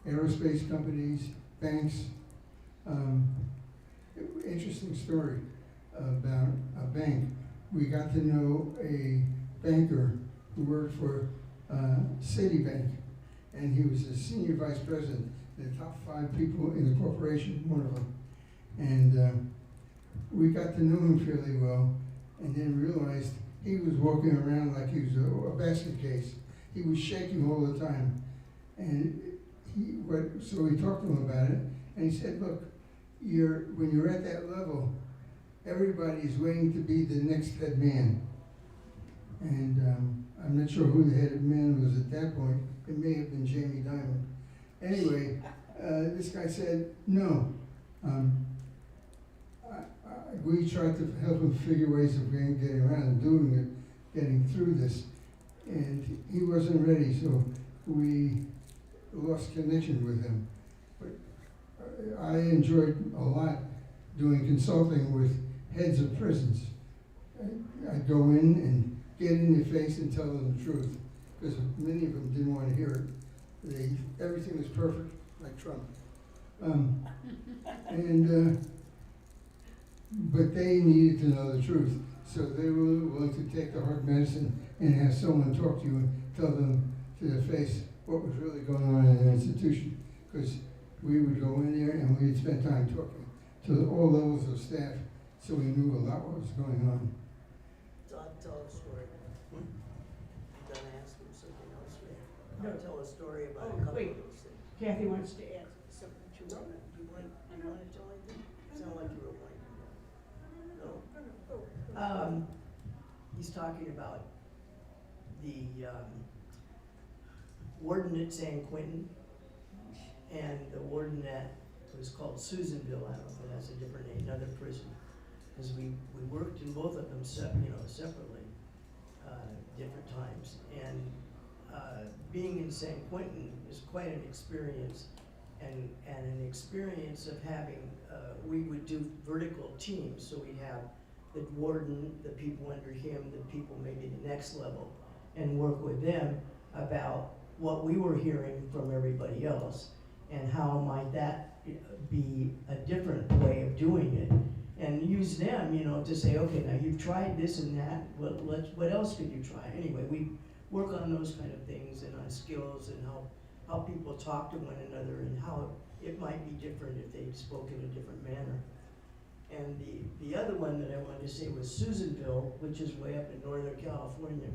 aerospace companies, banks. Interesting story about a bank. We got to know a banker who worked for Citibank, and he was the senior vice president, the top 5 people in the corporation, one of them. And we got to know him fairly well, and then realized he was walking around like he was a basket case. He was shaking all the time. And so we talked to him about it, and he said, look, when you're at that level, everybody is waiting to be the next head man. And I'm not sure who the head man was at that point. It may have been Jamie Dimon. Anyway, this guy said, no. We tried to help him figure ways of getting around and doing it, getting through this. And he wasn't ready, so we lost connection with him. But I enjoyed a lot doing consulting with heads of prisons. I'd go in and get in their face and tell them the truth, because many of them didn't want to hear it. Everything was perfect, like Trump. But they needed to know the truth, so they were willing to take the hard medicine and have someone talk to you and tell them to their face what was really going on in the institution. Because we would go in there and we'd spend time talking to all levels of staff, so we knew a lot what was going on. Tell a story. I'm gonna ask him something else later. No. I'll tell a story about Oh, a couple wait. of those things. Kathy wants to add something to No, it. you want to tell anything? Sound like you were wanting to know. No? He's talking about the warden at San Quentin and the warden at, it was called Susanville, I don't know if it has a different name, another prison. Because we worked in both of them separately, different times. And being in San Quentin is quite an experience and an experience of having, we would do vertical teams, so we'd have the warden, the people under him, the people maybe the next level, and work with them about what we were hearing from everybody else, and how might that be a different way of doing it, and use them, you know, to say, okay, now you've tried this and that, what else could you try? Anyway, we work on those kind of things and on skills and how people talk to one another and how it might be different if they spoke in a different manner. And the other one that I wanted to say was Susanville, which is way up in Northern California.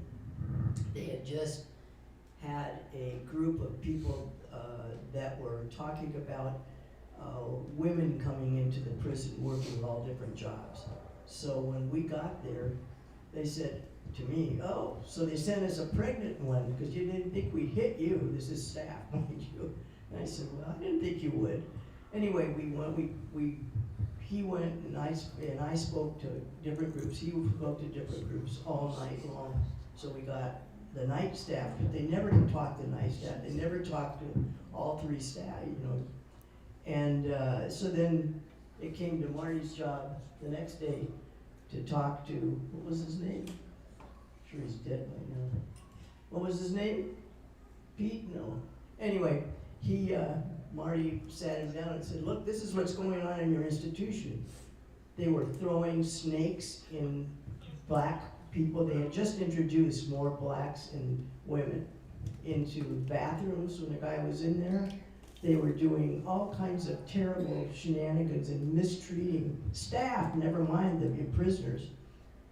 They had just had a group of people that were talking about women coming into the prison working all different jobs. So when we got there, they said to me, oh, so they sent us a pregnant one because you didn't think we'd hit you. This is staff, mind you. And I said, well, I didn't think you would. Anyway, he went and I spoke to different groups. He spoke to different groups all night long. So we got the night staff, but they never talked to night staff. They never talked to all three staff, you know. And so then it came to Marty's job the next day to talk to, what was his name? I'm sure he's dead by now. What was his name? Pete? No. Anyway, Marty sat him down and said, look, this is what's going on in your institution. They were throwing snakes in black people. They had just introduced more blacks and women into bathrooms when the guy was in there. They were doing all kinds of terrible shenanigans and mistreating staff, never mind the prisoners.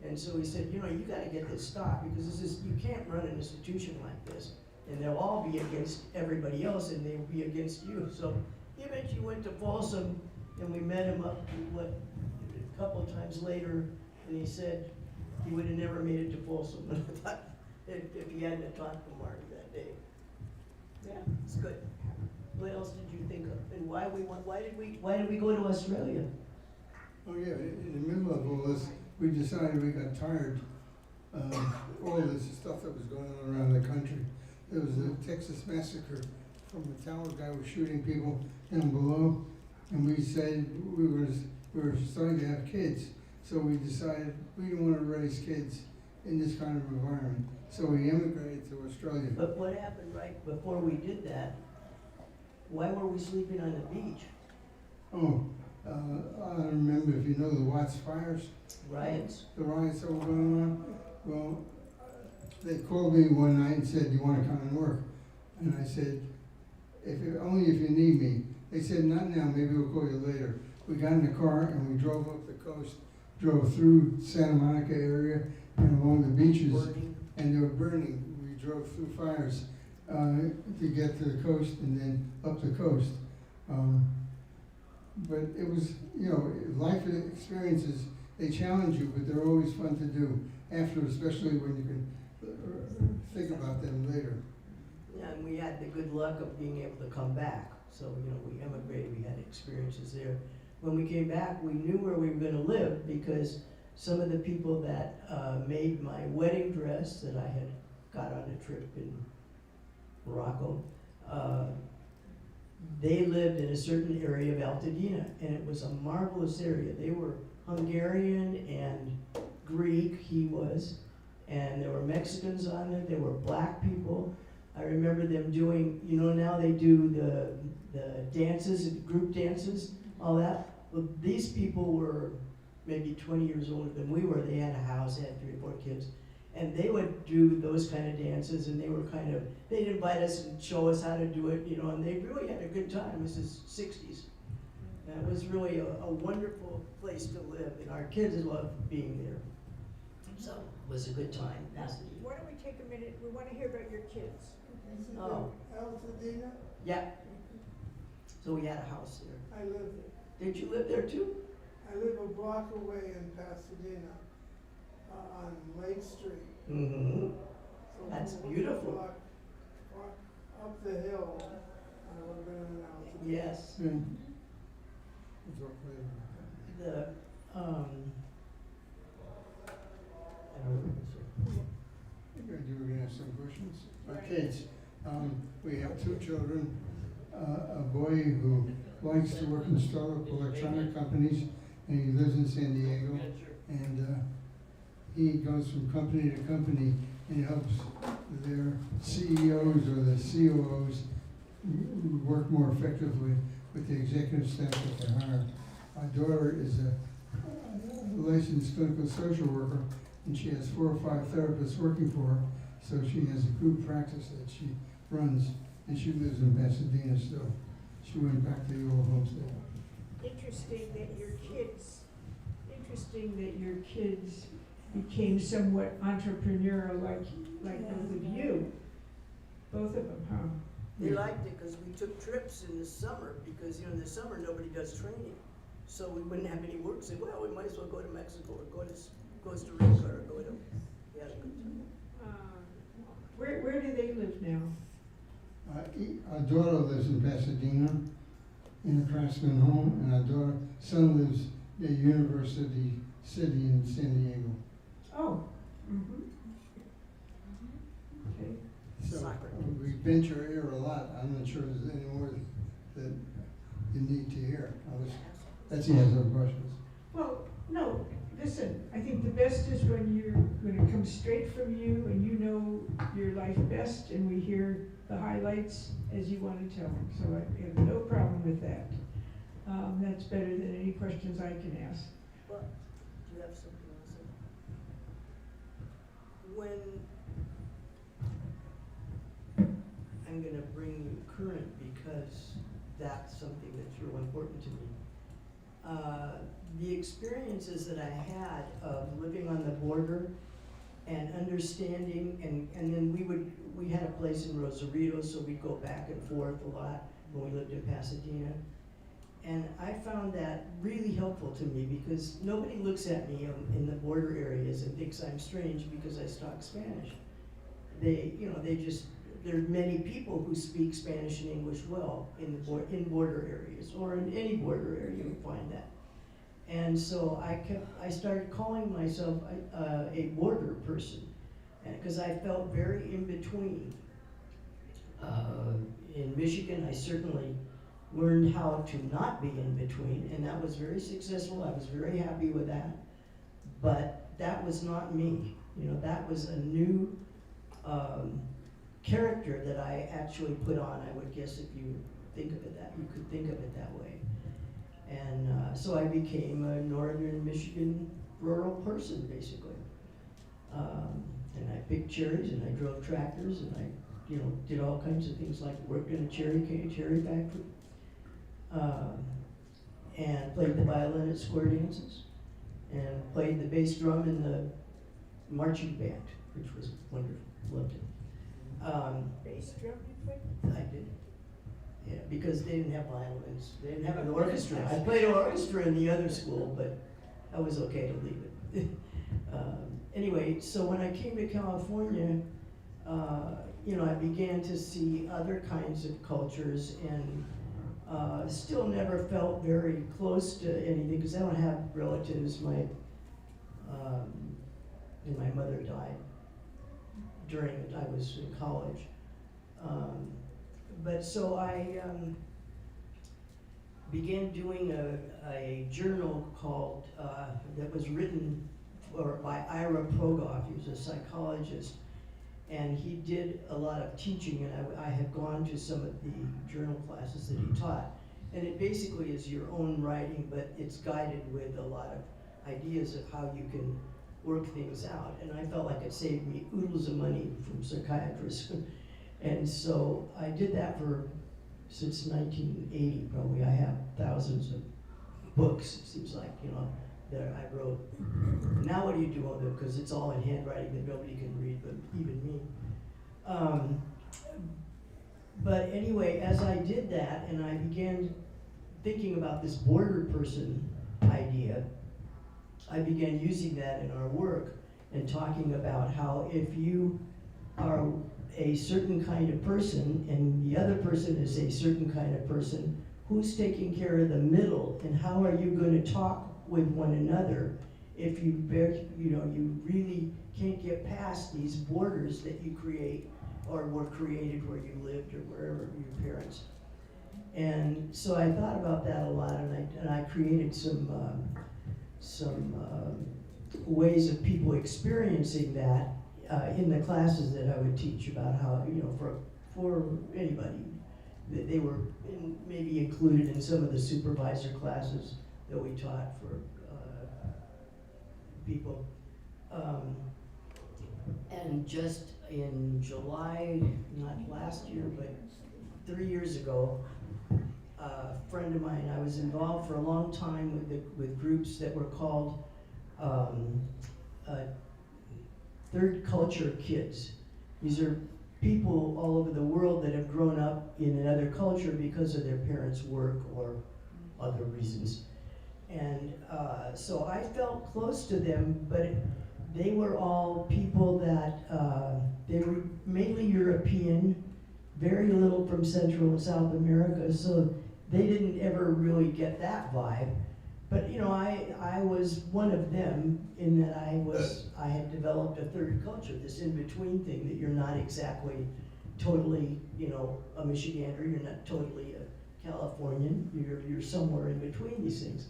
And so he said, you know, you gotta get this stopped because you can't run an institution like this. And they'll all be against everybody else and they'll be against you. So he eventually went to Folsom and we met him up, a couple of times later, and he said he would have never made it to Folsom. I thought if he hadn't have talked to Marty that day. Yeah, it's good. What else did you think of? And why did we go to Australia? Oh yeah, in the middle of all this, we decided we got tired of all this stuff that was going on around the country. There was a Texas massacre from the tower guy was shooting people down below, and we said we were starting to have kids, so we decided we didn't want to raise kids in this kind of environment. So we immigrated to Australia. But what happened right before we did that? Why were we sleeping on the beach? Oh, I don't remember if you know the Watts fires. Riots? The riots that were going on. Well, they called me one night and said, "Do you want to come and work?" And I said, only if you need me." They said, "Not now, maybe we'll call you later." We got in the car and we drove up the coast, drove through Santa Monica area and along the beaches. Burning? And they were burning. We drove through fires to get to the coast and then up the coast. But it was, you know, life experiences, they challenge you, but they're always fun to do after, especially when you can think about them later. Yeah, and we had the good luck of being able to come back. So, you know, we emigrated, we had experiences there. When we came back, we knew where we were gonna live because some of the people that made my wedding dress that I had got on a trip in Morocco, they lived in a certain area of Altadena, and it was a marvelous area. They were Hungarian and Greek, he was, and there were Mexicans on it, there were black people. I remember them doing, you know, now they do the dances, group dances, all that. Well, these people were maybe 20 years older than we were. They had a house, they had 3 or 4 kids. And they would do those kind of dances, and they were they'd invite us and show us how to do it, you know, and they really had a good time. This is 60s. And it was really a wonderful place to live, and our kids loved being there. So it was a good time. Why don't we take a minute, we want to hear about your kids. Oh. Altadena? Yeah. So we had a house there. I live there. Did you live there too? I live a block away in Pasadena, on Lake Street. Mm-hmm. So That's one beautiful. block up the hill, I live in Altadena. Yes. Yeah. We'll talk later. The, I don't know. You were gonna have some questions? Our kids, we have 2 children, a boy boy who likes to work in startup electronic companies, and he lives in San Diego. And he goes from company to company and helps their CEOs or the COOs work more effectively with the executive staff that they hire. Our daughter is a licensed clinical social worker, and she has 4 or 5 therapists working for her, so she has a group practice that she runs, and she lives in Pasadena still. She went back to the old homestead. Interesting that your kids became somewhat entrepreneurial like both of you. Both of them, huh? They liked it because we took trips in the summer, because, you know, in the summer, nobody does training. So we wouldn't have any work, say, well, we might as well go to Mexico or go to Costa Rica or go to, we had a good time. Where do they live now? Our daughter lives in Pasadena in a craftsman home, and our son lives at University City in San Diego. Oh, okay. So Soccer. we venture here a lot. I'm not sure there's any more that you need to hear. Betsy has other questions. Well, no, listen, I think the best is when it comes straight from you and you know your life best, and we hear the highlights as you want to tell them. So I have no problem with that. That's better than any questions I can ask. Well, do you have something else? I'm gonna bring you current because that's something that's real important to me. The experiences that I had of living on the border and understanding, and then we had a place in Rosarito, so we'd go back and forth a lot when we lived in Pasadena. And I found that really helpful to me because nobody looks at me in the border areas and thinks I'm strange because I talk Spanish. There are many people who speak Spanish and English well in border areas, or in any border area you would find that. And so I started calling myself a border person, because I felt very in between. In Michigan, I certainly learned how to not be in between, and that was very successful. I was very happy with that, but that was not me. That was a new character that I actually put on, I would guess, if you think of it you could think of it that way. And so I became a northern Michigan rural person, basically. And I picked cherries, and I drove tractors, and I did all kinds of things, like worked in a cherry factory, and played the violin at square dances, and played the bass drum in the marching band, which was wonderful. Loved it. Bass drum you played? I did. Yeah, because they didn't have violins. They didn't have an orchestra. I played orchestra in the other school, but I was okay to leave it. Anyway, so when I came to California, I began to see other kinds of cultures, and still never felt very close to anything because I don't have relatives. My mother died during I was in college. But so I began doing a journal called, that was written by Ira Progoff. He was a psychologist, and he did a lot of teaching, and I had gone to some of the journal classes that he taught. And it basically is your own writing, but it's guided with a lot of ideas of how you can work things out. And I felt like it saved me oodles of money from psychiatrists. And so I did that since 1980, probably. I have thousands of books, it seems like, that I wrote. Now what do you do with them? Because it's all in handwriting that nobody can read, but even me. But anyway, as I did that, and I began thinking about this border person idea, I began using that in our work and talking about how if you are a certain kind of person and the other person is a certain kind of person, who's taking care of the middle, and how are you going to talk with one another if you really can't get past these borders that you create or were created where you lived or wherever your parents. And so I thought about that a lot, and I created some ways of people experiencing that in the classes that I would teach about how, for anybody, that they were maybe included in some of the supervisor classes that we taught for people. And just in July, not last year, but 3 years ago, a friend of mine, I was involved for a long time with groups that were called third culture kids. These are people all over the world that have grown up in another culture because of their parents' work or other reasons. And so I felt close to them, but they were all people that, they were mainly European, very little from Central and South America, so they didn't ever really get that vibe. But I was one of them in that I had developed a third culture, this in-between thing that you're not exactly totally, a Michigander, you're not totally a Californian, you're somewhere in between these things.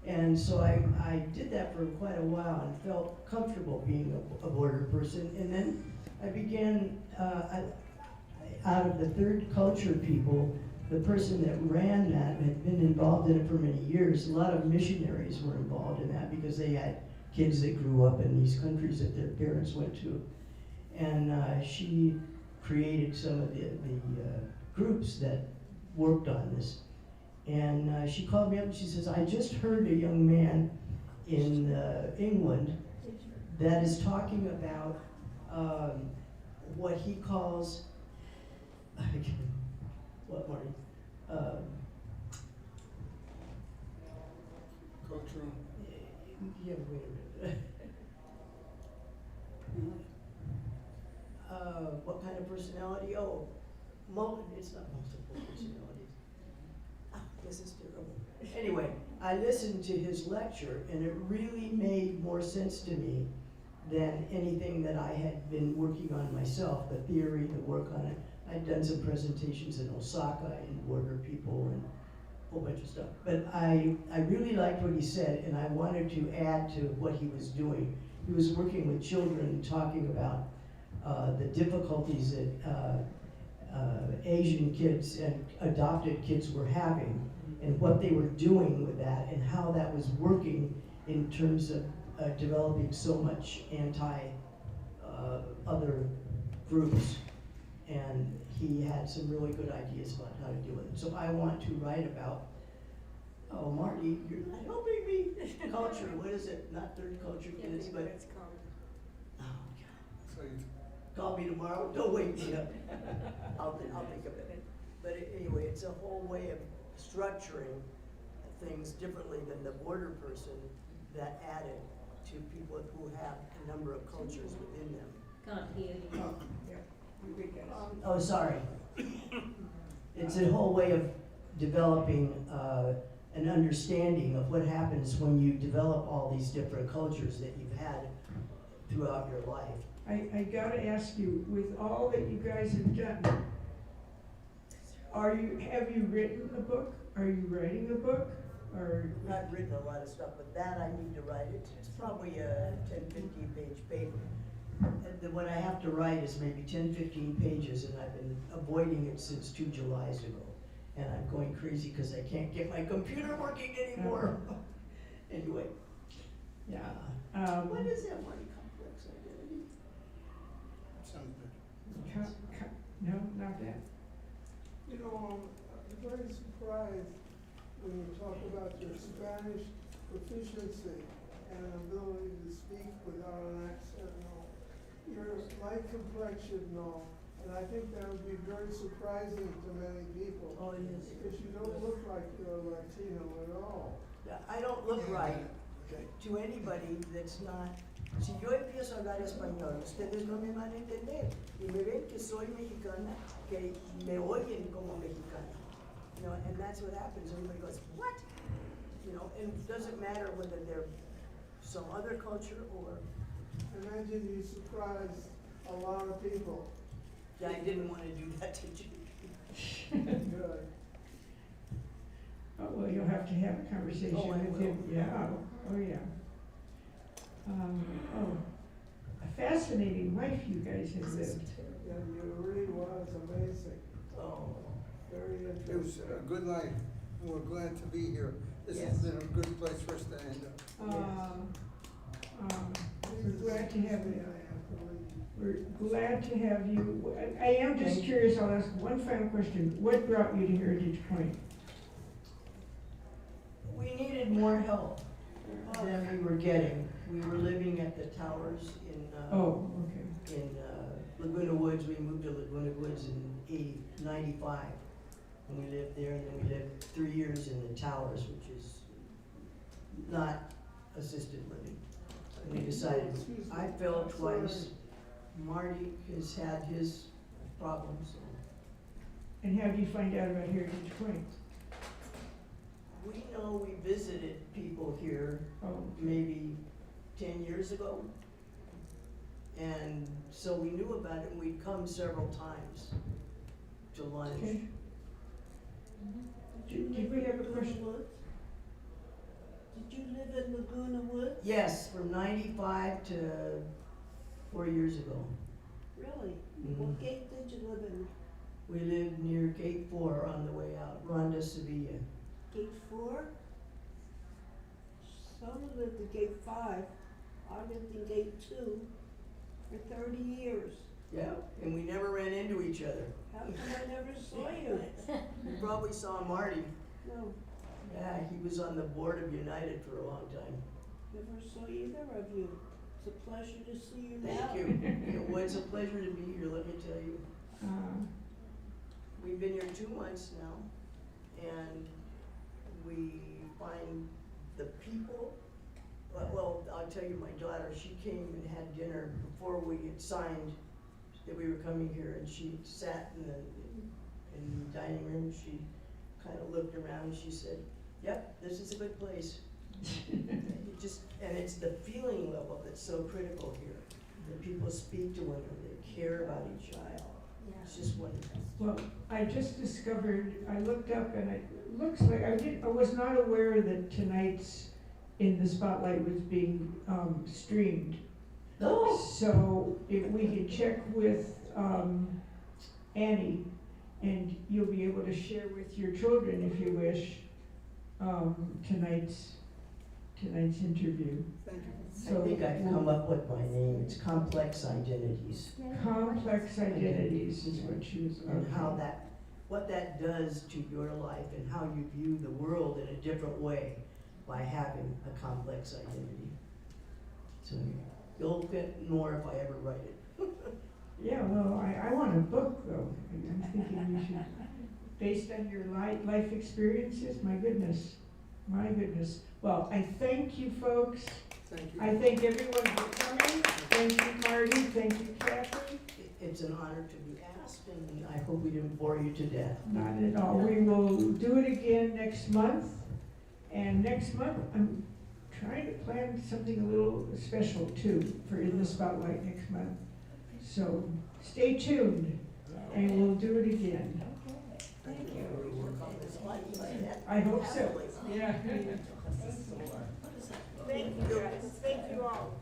And so I did that for quite a while and felt comfortable being a border person. And then I began, out of the third culture people, the person that ran that had been involved in it for many years. A lot of missionaries were involved in that because they had kids that grew up in these countries that their parents went to. And she created some of the groups that worked on this. And she called me up and she says, I just heard a young man in England that is talking about what he calls, what, Marty? Cultural. Yeah, wait a minute. What kind of personality? Oh, it's not multiple personalities. Oh, this is terrible. Anyway, I listened to his lecture and it really made more sense to me than anything that I had been working on myself, the theory, the work on it. I'd done some presentations in Osaka in border people and a whole bunch of stuff. But I really liked what he said, and I wanted to add to what he was doing. He was working with children and talking about the difficulties that Asian kids and adopted kids were having and what they were doing with that and how that was working in terms of developing so much other groups. And he had some really good ideas about how to deal with it. So I want to write about, oh, Marty, you're not helping me. Culture, what is it? Not third culture kids, but, It's called. oh, God. So you Call me tomorrow, don't wake me up. I'll think of it. But anyway, it's a whole way of structuring things differently than the border person that added to people who have a number of cultures within them. Can't hear you. Oh, sorry. It's a whole way of developing an understanding of what happens when you develop all these different cultures that you've had throughout your life. I gotta ask you, with all that you guys have done, have you written a book? Are you writing a book? Or I've written a lot of stuff, but that I need to write it. It's probably a 10, 15 page paper. And then what I have to write is maybe 10, 15 pages, and I've been avoiding it since 2 Julys ago. And I'm going crazy because I can't get my computer working anymore. Anyway, yeah. What is that Marty? Complex identity? sounds good. no, not that. I'm very surprised when you talk about your Spanish proficiency and ability to speak without an accent and all. Your light complexion and all, and I think that would be very surprising to many people. Oh, it is. Because you don't look like you're Latino at all. Yeah, I don't look right to anybody that's not. Si yo empiezo a hablar español, ustedes no me van a entender. Y me ven que soy mexicana, que me oyen como mexicana. And that's what happens. Everybody goes, what? And it doesn't matter whether they're some other culture or. Imagine you surprised a lot of people. Yeah, I didn't want to do that to you. Good. ought to have a conversation Oh, I with will. him, yeah, oh, yeah. Oh, a fascinating life you guys have lived. Yeah, you really was amazing, Oh, very It was interesting. a good life, and we're glad to be here. This has Yes. been a good place for us to end up. We're glad to have you. I have to leave. We're glad to have you. I am just curious, I'll ask one final question. What brought you to Heritage Pointe? we needed more help than we were getting. We were living at the towers in, Oh, okay. in Laguna Woods. We moved to Laguna Woods in '95. And we lived there, and then we lived 3 years in the towers, which is not assisted living. And we decided, Excuse me. I fell Sorry. twice. Marty has had his problems. And how did you find out about Heritage Pointe? We know we visited people here Oh, maybe 10 years ago. And so we knew about it, and we'd come several times to lunch. okay. Did we have a question? Did you live in Laguna Woods? Yes, from '95 to 4 years ago. Really? Mhm. What gate did you live in? We lived near Gate 4 on the way out, Ronda Sevilla. Gate 4? Some lived at Gate 5. I lived in Gate 2 for 30 years. Yeah, and we never ran into each other. How come I never saw you? You probably saw Marty. No, Yeah, he was on the board of United for a long time. never saw either of you. It's a pleasure to see you now. Thank you. Well, it's a pleasure to be here, let me tell you. We've been here 2 months now, and we find the people, well, I'll tell you, my daughter, she came and had dinner before we had signed that we were coming here, and she sat in the dining room, she kind of looked around, she said, yep, this is a good place. And it's the feeling level that's so critical here, that people speak to one another, they care about each other. It's just wonderful. Well, I just discovered, I looked up and it looks like, I was not aware that tonight's In the Spotlight was being streamed. Oh, So if we could check with Annie, and you'll be able to share with your children, if you wish, tonight's interview. Thank you. So I think I've come up with my name, it's Complex Identities. Complex identities is what she was. And how what that does to your life and how you view the world in a different way by having a complex identity. So you'll get more if I ever write it. Yeah, well, I want a book though. I'm thinking we should, based on your life experiences, my goodness. Well, I thank you, folks. Thank you. I thank everyone for coming. Thank you, Marty. Thank you, Kathy. It's an honor to be asked, and I hope we didn't bore you to death. Not at all. We will do it again next month. And next month, I'm trying to plan something a little special too for In the Spotlight next month. So stay tuned and we'll do it again. Thank you. Work on this life like that. I hope so. Happily. Yeah. Thank you guys, thank you all.